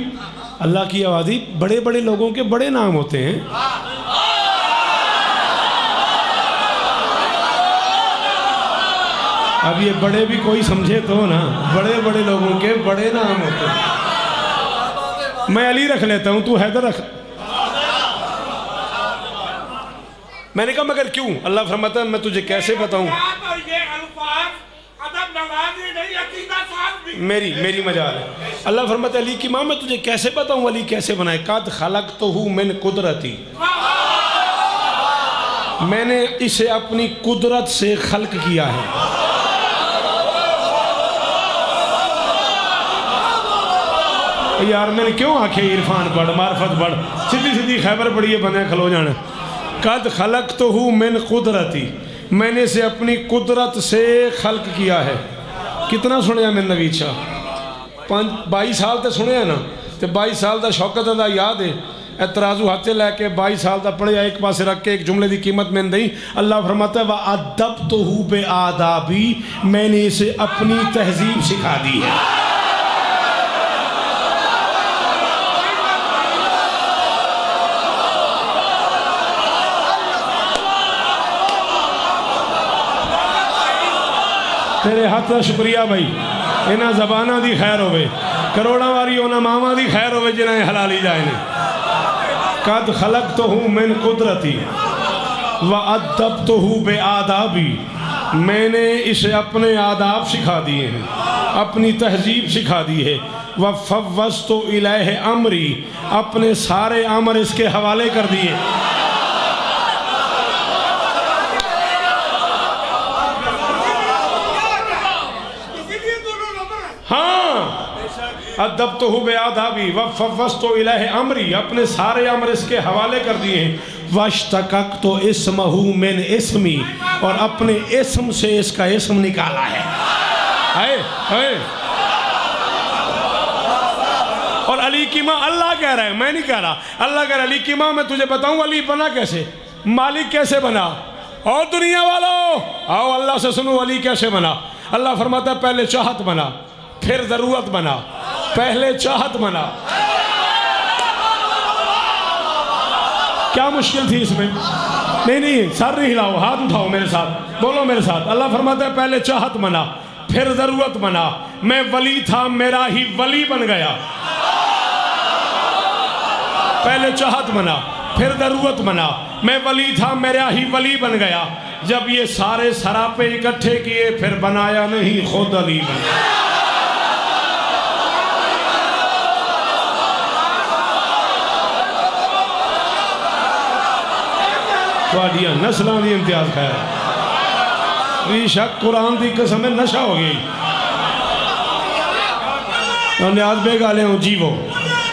अल्लाह की आवाज़ी बड़े बड़े लोगों के बड़े नाम होते हैं। अब ये बड़े भी कोई समझे तो ना, बड़े बड़े लोगों के बड़े नाम होते हैं। मैं अली रख लेता हूँ, तू हैदर रख। मैंने कहा मगर क्यों? अल्लाह फरमाता है मैं तुझे कैसे बताऊं। मेरी मजाल है। अल्लाह फरमाता है अली की माँ मैं तुझे कैसे बताऊं अली कैसे बनाए। कद खलक तो हूँ मैंने कुदरती, मैंने इसे अपनी कुदरत से खल्क किया है। यार मैंने क्यों आखे इरफान पढ़ मार्फत पढ़, सीधी सीधी खैबर पढ़िए बंदे खलो जाने। कद खलक तो हूँ मिन कुदरती, मैंने इसे अपनी कुदरत से खल्क किया है। कितना सुने मैंने नवीद शाह 22 साल तो सुने ना, तो 22 साल का शौकत अदा याद है। तराजू हाथ से लैके 22 साल का पढ़िया, एक पास रख के एक जुमले की कीमत मैंने दी। अल्लाह फरमाता है व अदब तो हूँ बे आदाबी, मैंने इसे अपनी तहजीब सिखा दी है। तेरे हाथ का शुक्रिया भाई, इन्होंने जबाना की खैर होवे, करोड़ा वारी उन्होंने मावा की खैर होवे जिन्हें हलाली जाए ने। कद खलक तो हूँ मिन कुदरती व अदब तो हूँ बे आदाबी, मैंने इसे अपने आदाब सिखा दिए हैं, अपनी तहजीब सिखा दी है। व फव्वज़ तो इलैहि अमरी, अपने सारे अमर इसके हवाले कर दिए। अदब तो हु बेआदाबी व फव्वज़ तो इलैहि अमरी, अपने सारे अमर इसके हवाले कर दिए हैं। वश्तक़क़ तो इस्महु मिन इस्मी, और अपने इस्म से इसका इस्म निकाला है। हाय और अली की माँ, अल्लाह कह रहा है मैं नहीं कह रहा, अल्लाह कह रहा है अली की माँ मैं तुझे बताऊँ अली बना कैसे, मालिक कैसे बना। और दुनिया वालों आओ अल्लाह से सुनो अली कैसे बना। अल्लाह फरमाता है पहले चाहत बना, फिर ज़रूरत बना, पहले चाहत बना। क्या मुश्किल थी इसमें? नहीं सर नहीं हिलाओ, हाथ उठाओ मेरे साथ, बोलो मेरे साथ। अल्लाह फरमाता है पहले चाहत बना, फिर ज़रूरत बना। मैं वली था मेरा ही वली बन गया। पहले चाहत बना, फिर ज़रूरत बना, मैं वली था मेरा ही वली बन गया। जब ये सारे सरापे इकट्ठे किए फिर बनाया नहीं, खुद अली बन गया। थोड़िया नस्लों की इम्तियाज खैर, बेशक कुरान की कसम है नशा हो गई। न्याज बेग आले हूँ जीवो,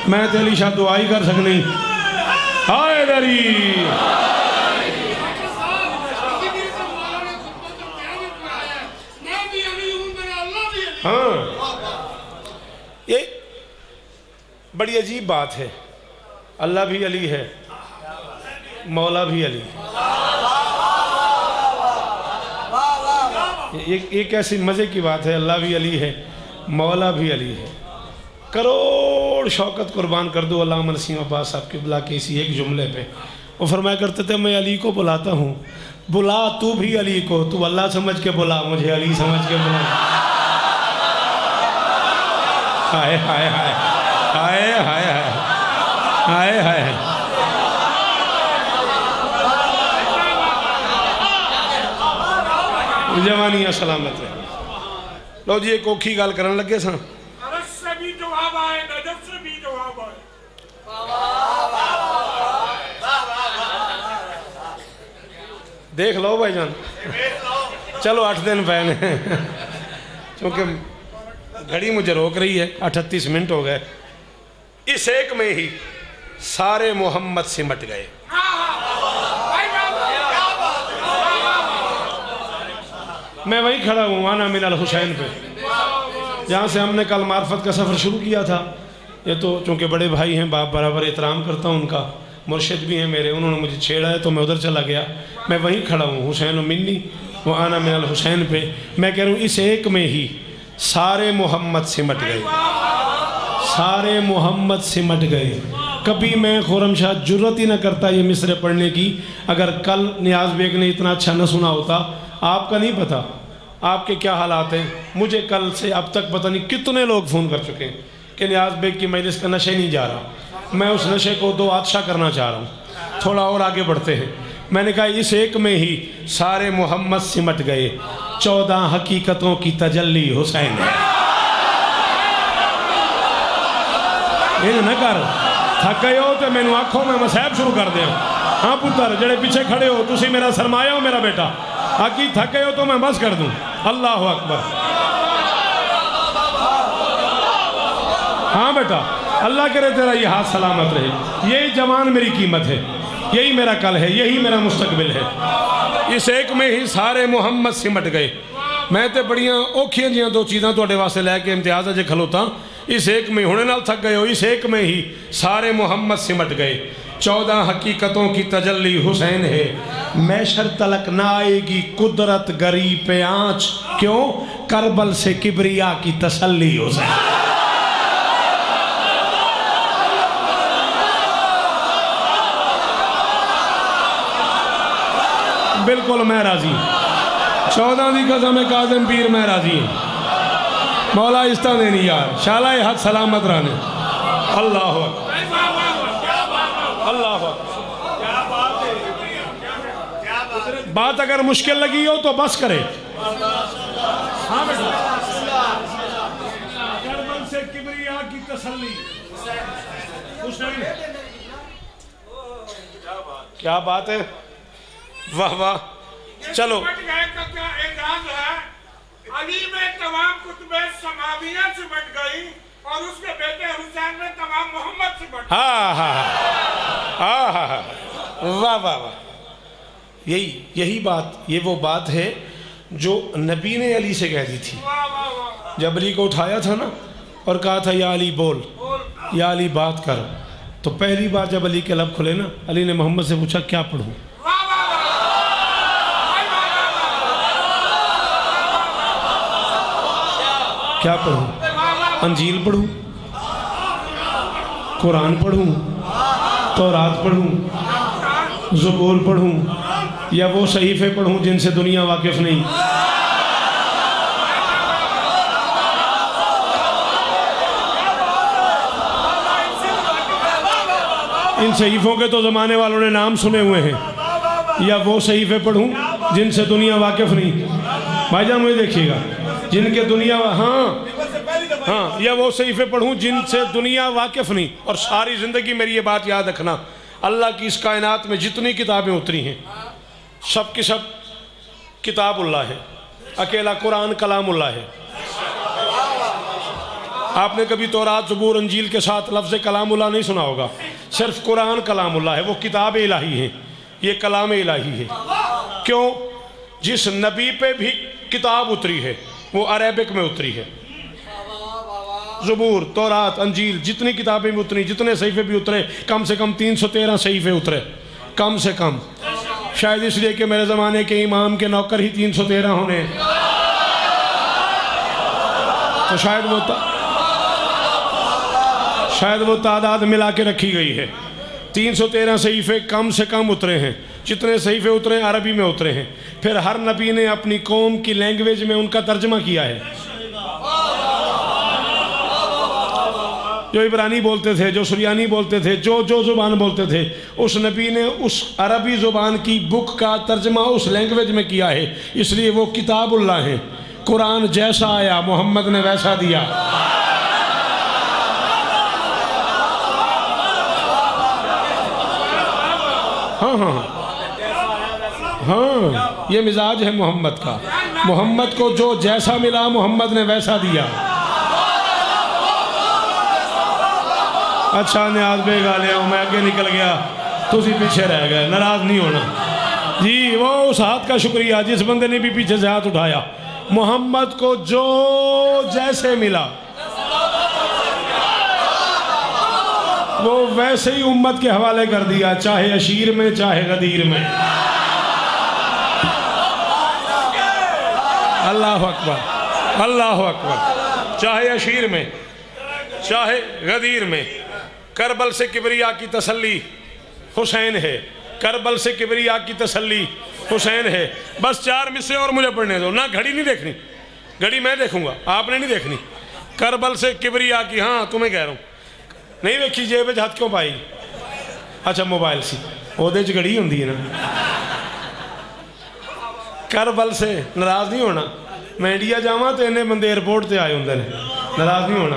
मैं तो अली शाह दुआ ही कर सकनी। हाय दरी हाँ, ये बड़ी अजीब बात है। अल्लाह भी अली है, मौला भी अली। एक ऐसी मज़े की बात है, अल्लाह भी अली है, मौला भी अली है। करोड़ शौकत कुर्बान कर दो अल्लामा नसीम अब्बास साहब के बुला के इसी एक जुमले पे। वो फरमाया करते थे मैं अली को बुलाता हूँ, बुला तू भी अली को, तू अल्लाह समझ के बुला, मुझे अली समझ के बुला। हाय हाय हाय हाय हाय हाय हाय हाय। जवानियाँ सलामत रहे। लो जी एक औखी गल करन लगे सा, से भी जवाब आए, नजर से भी जवाब आए। देख लो भाईजान, चलो 8 दिन पैन है क्योंकि घड़ी मुझे रोक रही है। 38 मिनट हो गए। इस एक में ही सारे मोहम्मद सिमट गए। मैं वहीं खड़ा हूँ आना मिनल हुसैन पे, जहाँ से हमने कल मार्फत का सफ़र शुरू किया था। ये तो चूँकि बड़े भाई हैं, बाप बराबर एहतराम करता हूँ उनका, मुर्शिद भी हैं मेरे, उन्होंने मुझे छेड़ा है तो मैं उधर चला गया। मैं वहीं खड़ा हूँ हुसैन मिन्नी वो आना मिनल हुसैन पे। मैं कह रहा हूँ इस एक में ही सारे मोहम्मद सिमट गए, सारे मोहम्मद सिमट गए। कभी मैं खुर्रमशाह जुर्रत ही ना करता ये मिसरे पढ़ने की, अगर कल नियाज बेग ने इतना अच्छा न सुना होता। आपका नहीं पता आपके क्या हालात हैं। मुझे कल से अब तक पता नहीं कितने लोग फ़ोन कर चुके हैं कि नियाज बेग की मजलिस का नशे नहीं जा रहा। मैं उस नशे को 2 आदशा करना चाह रहा हूँ। थोड़ा और आगे बढ़ते हैं। मैंने कहा इस एक में ही सारे मोहम्मद सिमट गए। 14 हकीकतों की तजल्ली हुसैन है। ये न कर थक गए हो तो मैनू आखो, मैं मसैब शुरू कर दे। हाँ पुत्र जड़े पीछे खड़े हो, तुसी मेरा सरमाया हो मेरा बेटा। आकी थक गए हो तो मैं बस कर दूं। अल्लाह अकबर। हाँ बेटा अल्लाह करे तेरा ये हाथ सलामत रहे। यही जवान मेरी कीमत है, यही मेरा कल है, यही मेरा मुस्तकबिल है। इस एक में ही सारे मुहम्मद सिमट गए। मैं तो बड़िया औखियां जियां दो चीज़ां तुहाडे वास्ते लैके इम्तियाज़ अजे खलोता। इस एक में हुणे नाल थक गए हो। इस एक में ही सारे मोहम्मद सिमट गए। 14 हकीकतों की तजल्ली हुसैन है। मैशर तलक ना आएगी कुदरत गरी पे आँच, क्यों? करबल से किबरिया की तसल्ली हुसैन। बिल्कुल मैं राजी। 14 की कसम काज़िम पीर मैं राजी हूँ। मौला इस्ता देनी यार, शाला हाथ सलामत रहने। अल्लाह अल्लाह। बात अगर मुश्किल लगी हो तो बस करे। हाँ बेटा, करबल से किबरिया की तसल्ली। क्या बात है, वाह वाह। चलो अली में तमाम कुतुबे समाविया सिमट गई और उसके बेटे हुसैन में तमाम मोहम्मद सिमट। हाँ हाँ हाँ हाँ हाँ, वाह वाह वाह। यही बात, ये वो बात है जो नबी ने अली से कह दी थी। जब अली को उठाया था ना और कहा था या अली बोल, या अली बात कर, तो पहली बार जब अली के लब खुले ना, अली ने मोहम्मद से पूछा क्या पढ़ूं? क्या पढ़ूं? अंजील पढ़ूं, कुरान पढ़ूं, तौरात पढ़ूं, ज़बूर पढ़ूं, या वो सहीफ़े पढ़ूं जिनसे दुनिया वाकिफ़ नहीं? इन सहीफ़ों के तो ज़माने वालों ने नाम सुने हुए हैं। या वो सहीफ़े पढ़ूं जिनसे दुनिया वाकिफ़ नहीं? भाईजान मुझे देखिएगा, जिनके दुनिया हाँ, या वो सहीफ़े पढ़ूं जिनसे दुनिया वाकिफ़ नहीं। और सारी ज़िंदगी मेरी ये बात याद रखना, अल्लाह की इस कायनात में जितनी किताबें उतरी हैं सब की सब किताबुल्लाह है। अकेला कुरान कलामुल्लाह है। आपने कभी तौरात ज़बूर अंजील के साथ लफ्ज़ कलामुल्लाह नहीं सुना होगा। सिर्फ कुरान कलामुल्लाह है, वो किताब इलाही है, ये कलाम इलाही है। क्यों? जिस नबी पे भी किताब उतरी है वो अरेबिक में उतरी है। ज़बूर, तौरात, अंजील, जितनी किताबें भी उतरी, जितने सहीफ़े भी उतरे, कम से कम 313 सहीफ़े उतरे, कम से कम। शायद इसलिए कि मेरे ज़माने के इमाम के नौकर ही 313 होने, तो शायद वो तादाद मिला के रखी गई है। 313 सहीफ़े कम से कम उतरे हैं। जितने सहीफ़े उतरे अरबी में उतरे हैं। फिर हर नबी ने अपनी कौम की लैंग्वेज में उनका तर्जमा किया है। जो इब्रानी बोलते थे, जो सुरियानी बोलते थे, जो ज़ुबान बोलते थे, उस नबी ने उस अरबी ज़ुबान की बुक का तर्जमा उस लैंग्वेज में किया है। इसलिए वो किताबुल्लाह है। कुरान जैसा आया मोहम्मद ने वैसा दिया। हाँ हाँ हाँ, ये मिजाज है मोहम्मद का। मोहम्मद को जो जैसा मिला मोहम्मद ने वैसा दिया। अच्छा न्याज बेगा लिया, मैं आगे निकल गया, तुसी पीछे रह गए, नाराज नहीं होना जी। वो उस हाथ का शुक्रिया जिस बंदे ने भी पीछे से हाथ उठाया। मोहम्मद को जो जैसे मिला वो वैसे ही उम्मत के हवाले कर दिया, चाहे अशीर में चाहे गदीर में। अल्लाह अकबर, अल्लाह अकबर। चाहे अशीर में चाहे गदीर में, करबल से किबरिया की तसल्ली हुसैन है। करबल से किबरिया की तसल्ली हुसैन है। बस 4 मिसरे और मुझे पढ़ने दो ना, घड़ी नहीं देखनी, घड़ी मैं देखूंगा, आपने नहीं देखनी। करबल से किबरिया की, हाँ तुम्हें कह रहा हूँ, नहीं देखी जेब च हाथ क्यों पाई? अच्छा मोबाइल सी, ओदे च घड़ी होंदी है ना। करबल से नाराज नहीं होना। मैं इंडिया जावा तो इन्ने बंदे एयरपोर्ट से आए होंगे, नाराज नहीं होना।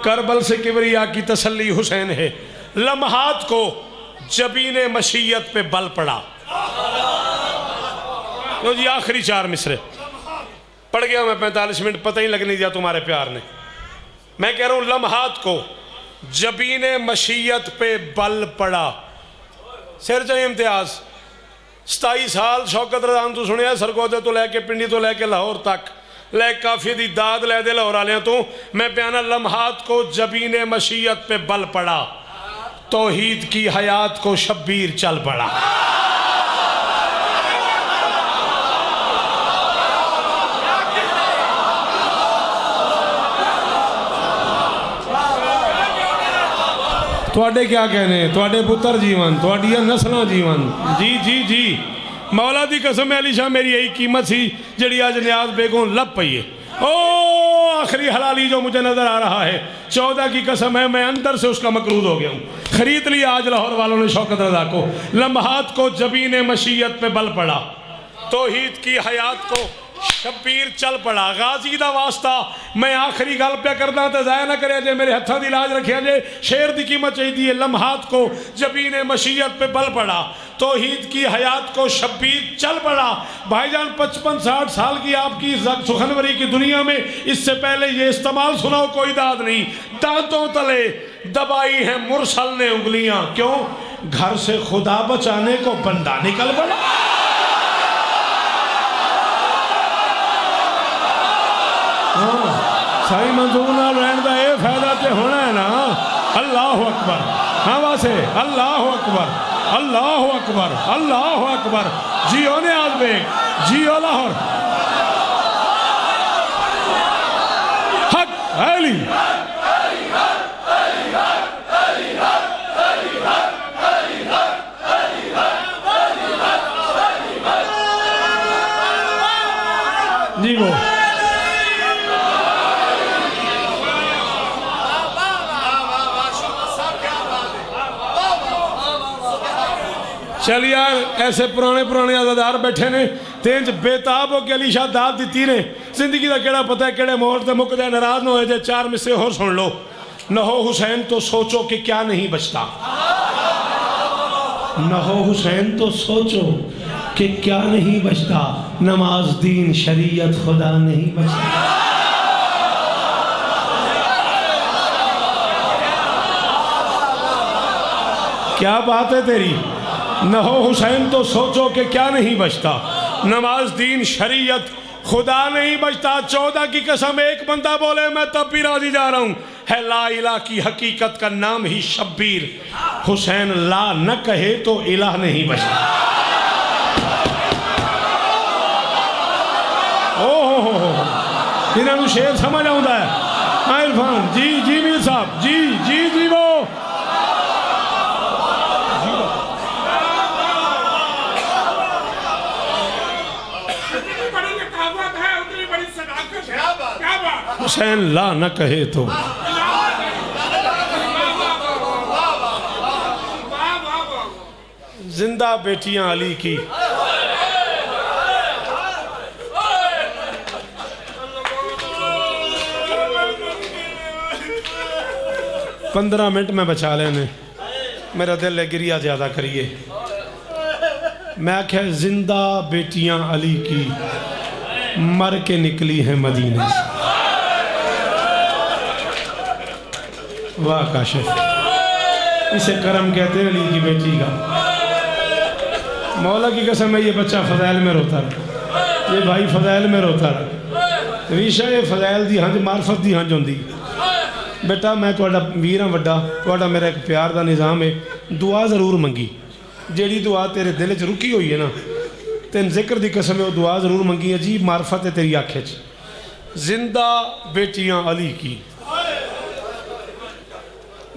करबल से किबरिया की तसल्ली हुसैन है। लम्हात को जबीने मशीयत पे बल पड़ा। तो जी आखिरी 4 मिसरे पढ़ गया मैं, 45 मिनट पता ही लगने दिया तुम्हारे प्यार ने। मैं कह रहा हूं लम्हात को जबीने मशीयत पे बल पड़ा। सिर च इम्तियाज 27 साल शौकत रज़ा तू सुनिया सरगोदे तो लैके पिंडी तो लैके लाहौर तक लै काफ़ी दी दाद लै दे लाहौर वाले तू मैं बयाना लम्हात को जबीने मशीयत पे बल पड़ा तौहीद की हयात को शब्बीर चल पड़ा। थोड़े क्या कहने थोड़े पुत्र जीवन थोड़िया नस्ल जीवन जी जी जी मौला दी कसम अली शाह मेरी यही कीमत सी जड़ी आज नियाज बेगों लब पई है। ओ आखिरी हलाली जो मुझे नजर आ रहा है 14 की कसम है मैं अंदर से उसका मकरूद हो गया हूँ। खरीद लिया आज लाहौर वालों ने शौकत रज़ा को। लम्हात को जबीने मशीयत पे बल पड़ा तौहीद की हयात को शब्बीर चल पड़ा। गाजी दा वास्ता मैं आखिरी गल पे करदा तो जाया ना करे जे मेरे हत्थों की लाज रखिया जे शेर की कीमत चाहिए। लम्हात को जबीने मशीयत पे बल पड़ा तौहीद की हयात को शब्बीर चल पड़ा। भाईजान 55-60 साल की आपकी सुखनवरी की दुनिया में इससे पहले ये इस्तेमाल सुनाओ कोई दाद नहीं। दांतों तले दबाई है मुरसल ने उंगलियां क्यों घर से खुदा बचाने को बंदा निकल पड़ा। साई मंजूर नाल रहने का यह फायदा तो होना है ना। अल्लाह अकबर हाँ वासे अल्लाह अकबर अल्लाह अकबर अल्लाह अकबर। जियो ने आज बेग जियो लाहौर हक अली जी वो चल यार ऐसे पुराने अदादार बैठे ने तेज बेताब हो के अली शाह दाद दी ने जिंदगी का केड़ा पता है केड़े मोड़ से मुक जाए नाराज ना हो जाए। 4 मिसरे हो सुन लो। न हो हुसैन तो सोचो कि क्या नहीं बचता। न हो हुसैन तो सोचो कि क्या नहीं बचता। नमाज दीन शरीयत खुदा नहीं बचता। क्या बात है तेरी। न हो हुसैन तो सोचो कि क्या नहीं बचता। नमाज दीन शरीयत खुदा नहीं बचता। 14 की कसम एक बंदा बोले मैं तब भी राजी जा रहा हूँ। है ला इला की हकीकत का नाम ही शब्बीर। हुसैन ला न कहे तो इलाह नहीं बचता। ओहो इन्होंने शेर समझ आता है। इरफान जी जी मीर साहब जी जी जी वो हुसैन ला न कहे तो जिंदा बेटियां अली की। पंद्रह मिनट में बचा लेने मेरा दिल है गिरिया ज्यादा करिए। मैं आख्या जिंदा बेटियां अली की मर के निकली है मदीने से। वाह काशिफ इसे करम कहते हैं अली की बेटी का। मौला की कसम है ये बच्चा फज़ैल में रोता रहा। ये भाई फज़ैल में रोता रहा। रीशा ये फज़ैल दी हंज मार्फत दी हंज होंदी। बेटा मैं तुहाडा वीर हाँ वड्डा तुहाडा मेरा एक प्यार का निज़ाम है। दुआ ज़रूर मंगी जेड़ी दुआ तेरे दिल च रुकी हुई है ना तेन जिक्र दी कसम है वो दुआ ज़रूर मंगी। अजीब मार्फत है तेरी आँखें च। जिंदा बेटियां अली की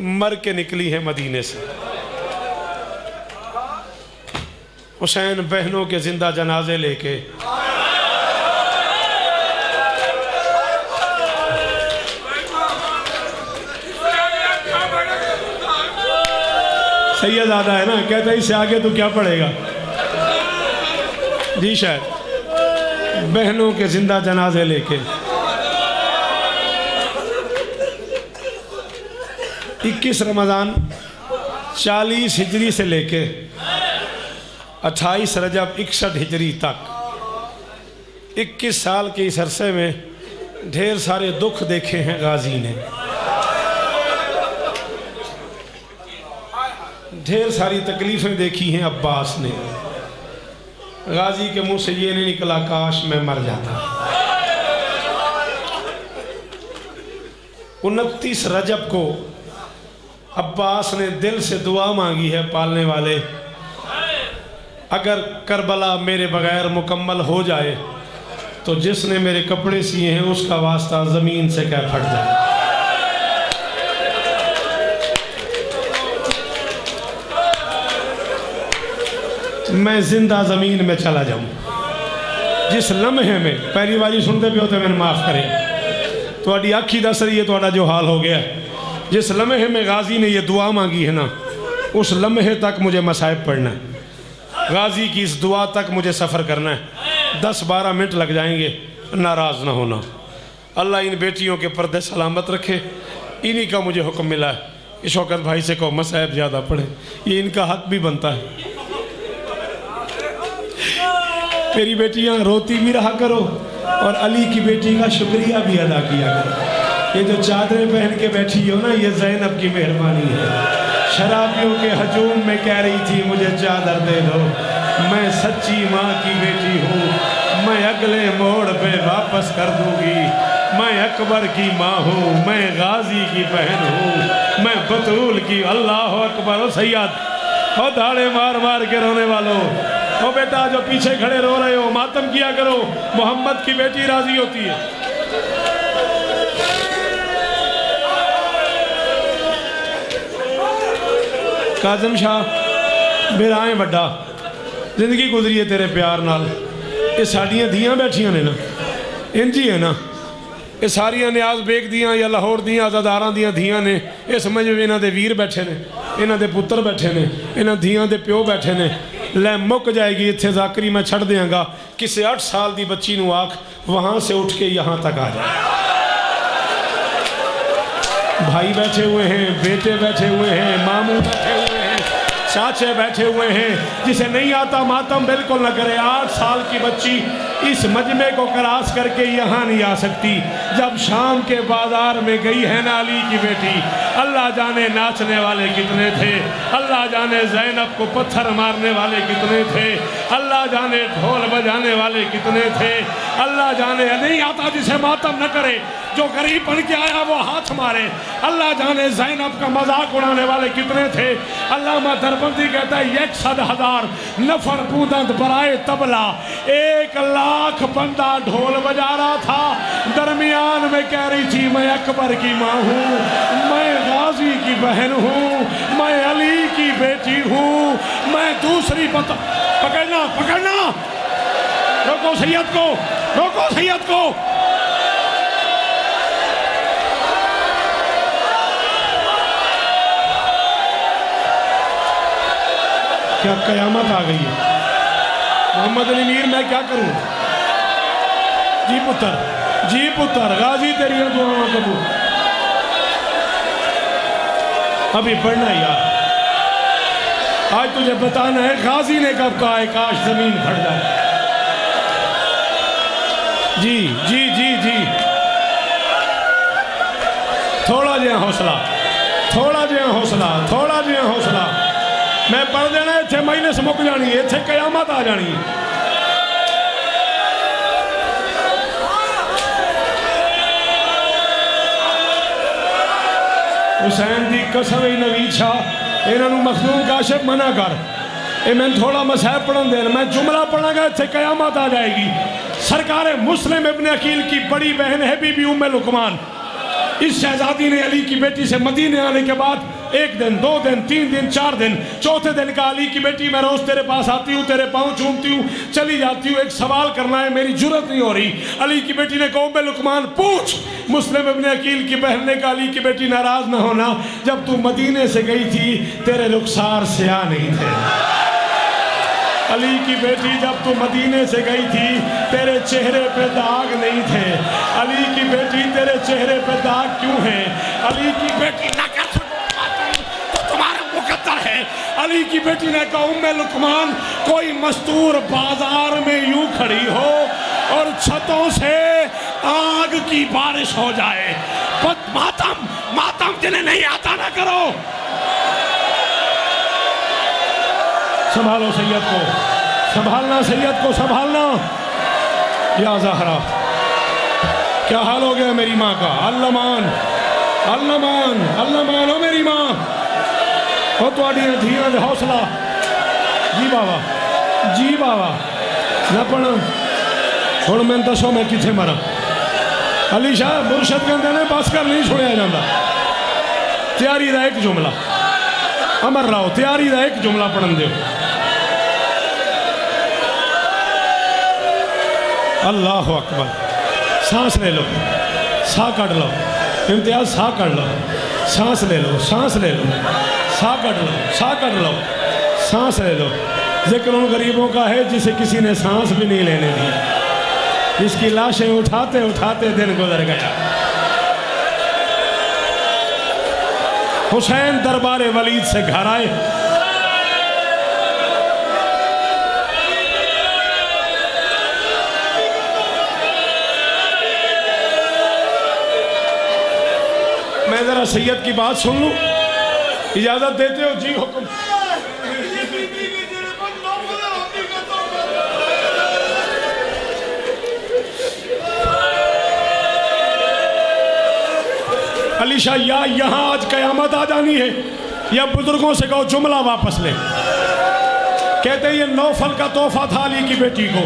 मर के निकली है मदीने से। हुसैन बहनों के जिंदा जनाजे लेके सैयद आदा है ना कहता है इससे आगे तो क्या पड़ेगा जी। शायद बहनों के जिंदा जनाजे लेके 21 रमज़ान 40 हिजरी से लेके 28 रजब 61 हिजरी तक 21 साल के इस अरसे में ढेर सारे दुख देखे हैं गाजी ने। ढेर सारी तकलीफ़ें देखी हैं अब्बास ने। गाजी के मुंह से ये नहीं निकला काश मैं मर जाता। 29 रजब को अब्बास ने दिल से दुआ मांगी है, पालने वाले अगर करबला मेरे बगैर मुकम्मल हो जाए तो जिसने मेरे कपड़े सिए हैं उसका वास्ता ज़मीन से क्या फट जाए। मैं जिंदा ज़मीन में चला जाऊँ। जिस लम्हे में पहली बारी सुनते पे होते मैंने माफ़ करें, थोड़ी अखी दस रही है थोड़ा जो हाल हो गया। जिस लम्हे में गाजी ने ये दुआ मांगी है ना, उस लम्हे तक मुझे मसाइब पढ़ना है। गाजी की इस दुआ तक मुझे सफ़र करना है। 10-12 मिनट लग जाएंगे, नाराज़ ना होना। अल्लाह इन बेटियों के पर्दे सलामत रखे। इन्हीं का मुझे हुक्म मिला है कि शौकत भाई से कहो मसाइब ज़्यादा पढ़े, ये इनका हक भी बनता है। मेरी बेटियां रोती भी रहा करो और अली की बेटी का शुक्रिया भी अदा किया करो। ये जो चादरें पहन के बैठी हो ना, ये ज़ैनब की मेहरबानी है। शराबियों के हजूम में कह रही थी मुझे चादर दे दो, मैं सच्ची माँ की बेटी हूँ, मैं अगले मोड़ पे वापस कर दूंगी। मैं अकबर की माँ हूँ, मैं गाजी की बहन हूँ, मैं बतूल की। अल्लाह अकबर। ओ सैयद, ओ दाड़े मार मार के रोने वालों, ओ बेटा जो पीछे खड़े रो रहे हो, मातम किया करो, मोहम्मद की बेटी राजी होती है। काजम शाह मेरा है बड़ा, जिंदगी गुजरी है तेरे प्यार नाल। ये साड़ियाँ धियाँ बैठियाँ ने ना, इंज ही है ना, ये सारिया न्याज बेग दियाँ या लाहौर दियाँ आज़ादारां दियाँ धियाँ ने। ये समझ में इन्हों के वीर बैठे ने, इन्हों के पुत्र बैठे ने, इन्हों धियाँ के प्यो बैठे ने। लै मुक जाएगी इत्थे जाकरी, मैं छड़ देंगा किसी 8 साल की बच्ची नूं आख वहाँ से उठ के यहाँ तक आ जाए। भाई बैठे हुए हैं, बेटे बैठे हुए हैं, मामू बैठे हुए हैं, चाचे बैठे हुए हैं। जिसे नहीं आता मातम बिल्कुल न करे। 8 साल की बच्ची इस मजमे को क्रॉस करके यहाँ नहीं आ सकती। जब शाम के बाजार में गई है ना अली की बेटी, अल्लाह जाने नाचने वाले कितने थे, अल्लाह जाने ज़ैनब को पत्थर मारने वाले कितने थे, अल्लाह जाने ढोल बजाने वाले कितने थे, अल्लाह जाने नहीं आता जिसे मातम न करे, जो गरीब बन के आया वो हाथ मारे। अल्लाह जाने ज़ैनब का मजाक उड़ाने वाले कितने थे। अल्लामा दरबंदी कहता है 100,000 नफर बूंदत बराए तबला, 1 लाख बंदा ढोल बजा रहा था। दरमियान में कह रही थी मैं अकबर की माँ हूँ, मैं गाजी की बहन हूँ, मैं अली की बेटी हूँ, मैं दूसरी पकड़ना पकड़ना, रोको सैयद को, रोको सैयद को। क्या कयामत आ गई है। मोहम्मद अली मीर मैं क्या करूं। जी पुत्र, जी पुत्र, गाजी तेरी दुआओं कबूल। अभी पढ़ना यार, आज तुझे बताना है गाजी ने कब कहा है काश जमीन फट जाए। जी जी जी जी, थोड़ा जिहा हौसला, थोड़ा जिहा हौसला, थोड़ा जिहा हौसला। मैं पढ़ देना, इतने मजलिस मुक जानी है, इतने कयामत आ जानी है। हुसैन की कसम नवीद शाह, इन्होंने मखदूम काशिफ मना कर, ये मैं थोड़ा मसाहब पढ़न देना, मैं जुमला पढ़ागा इतने कयामत आ जाएगी। सरकार मुस्लिम इब्ने अकील की बड़ी बहन है बीबी उम्मे लुकमान। इस शहजादी ने अली की बेटी से मदीने आने के बाद 1 दिन, 2 दिन, 3 दिन, 4 दिन, चौथे दिन का अली की बेटी मैं रोज तेरे पास आती हूँ, तेरे पाँव चूमती हूँ, चली जाती हूँ, एक सवाल करना है, मेरी जुर्रत नहीं हो रही। अली की बेटी ने कहा उम्मे लुकमान पूछ। मुस्लिम इब्ने अकील की बहन ने कहा अली की बेटी नाराज ना होना, जब तू मदीने से गई थी तेरे रुखसार स्याह नहीं थे। अली की बेटी जब तू मदीने से गई थी तेरे चेहरे पे दाग नहीं थे। अली की बेटी तेरे चेहरे पे दाग क्यों है? अली की बेटी ना कर तो तुम्हारा मुकद्दर है। अली की बेटी ने कहा उम्मे लुकमान कोई मस्तूर बाजार में यूं खड़ी हो और छतों से आग की बारिश हो जाए, मातम मातम जिन्हें नहीं आता ना करो। संभालो सैयद को, संभालना सैयद को, संभालना। या ज़हरा, क्या हाल हो गया मेरी माँ का? अल्लामान, अल्लामान, अल्लामान हो मेरी माँ, हो तुहाडियां धीआं दे हौसला। जी बाबा, जी बाबा। ना पढ़ा हुण मैनूं दसो मैं कित्थे मरां? अली शाह मुर्शद कहते ने बस कर नहीं सुनिया जाता। तैयारी का एक जुमला, अमर राव तैयारी का एक जुमला पढ़न दो। अल्लाह अकबर। सांस ले लो, साह कट लो, इम्तियाज साह कट लो, सांस ले लो, सांस ले लो, साह कट लो, साह कट लो, सांस ले लो। जिक्र उन गरीबों का है जिसे किसी ने सांस भी नहीं लेने दी, जिसकी लाशें उठाते उठाते दिन गुजर गया। हुसैन दरबार वलीद से घर आए, मैं जरा सैयद की बात सुन लूं, इजाजत देते हो? जी हुक्म। अली शाह, या यहाँ आज कयामत आ जानी है, या बुजुर्गों से कहो जुमला वापस ले। कहते हैं ये नौफल का तोहफा था अली की बेटी को।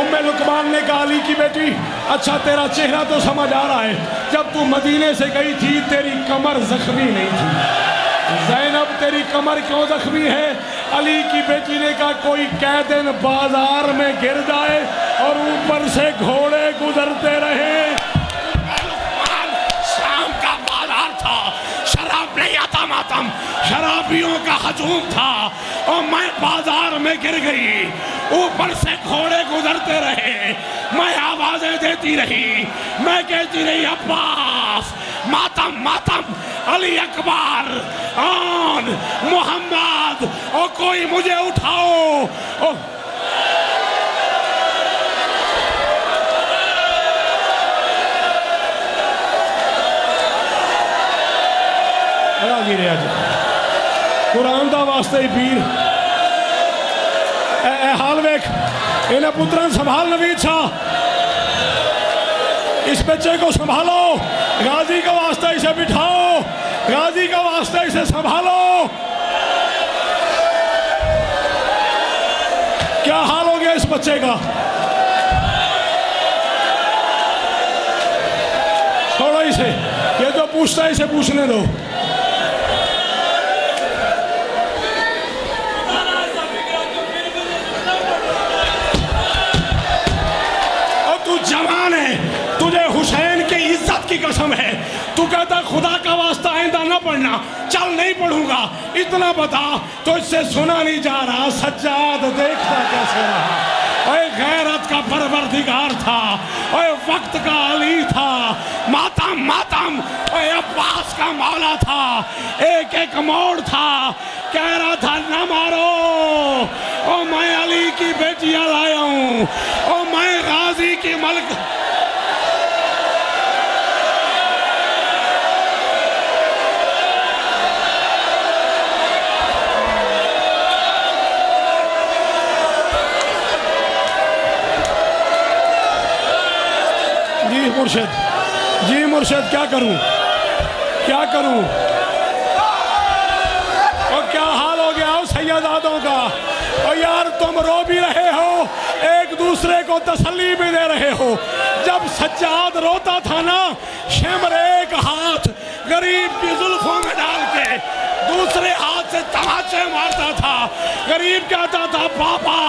उम्मे लुकमान ने कहा अली की बेटी, अच्छा तेरा चेहरा तो समझ आ रहा है, जब तू मदीने से गई थी तेरी कमर जख्मी नहीं थी। ज़ैनब तेरी कमर क्यों जख्मी है? अली की बेटी ने कहा कोई कैदिन बाजार में गिर जाए और ऊपर से घोड़े गुजरते रहे। शाम का बाजार था, शराब नहीं आता मातम, शराबियों का हजूम था और मैं बाजार में गिर गई, ऊपर से घोड़े गुजरते रहे, मैं आवाजें देती रही, मैं कहती रही अब्बास, मातम मातम, अली अकबर, आन मोहम्मद, और कोई मुझे उठाओ। कुरान का वास्ते ही पीर ए हाल वेख, इन्हें पुत्रा संभाल नवीद शाह, इस बच्चे को संभालो, गाजी का वास्ता इसे बिठाओ, गाजी का वास्ता इसे संभालो। क्या हाल हो गया इस बच्चे का? छोड़ो इसे, ये जो पूछता है इसे पूछने दो। जवान है, तुझे हुसैन की इज्जत की कसम है, तू कहता खुदा का वास्ता आइंदा ना पढ़ना, चल नहीं पढ़ूंगा, इतना बता तो इससे सुना नहीं जा रहा। सज्जाद देखता कैसे रहा, ओए गैरत का परवरदिगार था, ओए वक्त का अली था, मातम मातम, ओए अब्बास का मौला था, एक एक मोड़ था, कह रहा था न मारो, ओ मैं अली की बेटियां लाया हूं, ओ मैं गाजी की मलक। जी मुर्शिद, जी मुर्शिद, क्या करूं, क्या करूं? और क्या हाल हो गया हो सैयदादों का? और यार तुम रो भी रहे हो, एक दूसरे को तसल्ली भी दे रहे हो। जब सज्जाद रोता था ना, शिमर एक हाथ गरीब की जुल्फों में डाल के दूसरे हाथ से तमाचे मारता था, गरीब कहता था पापा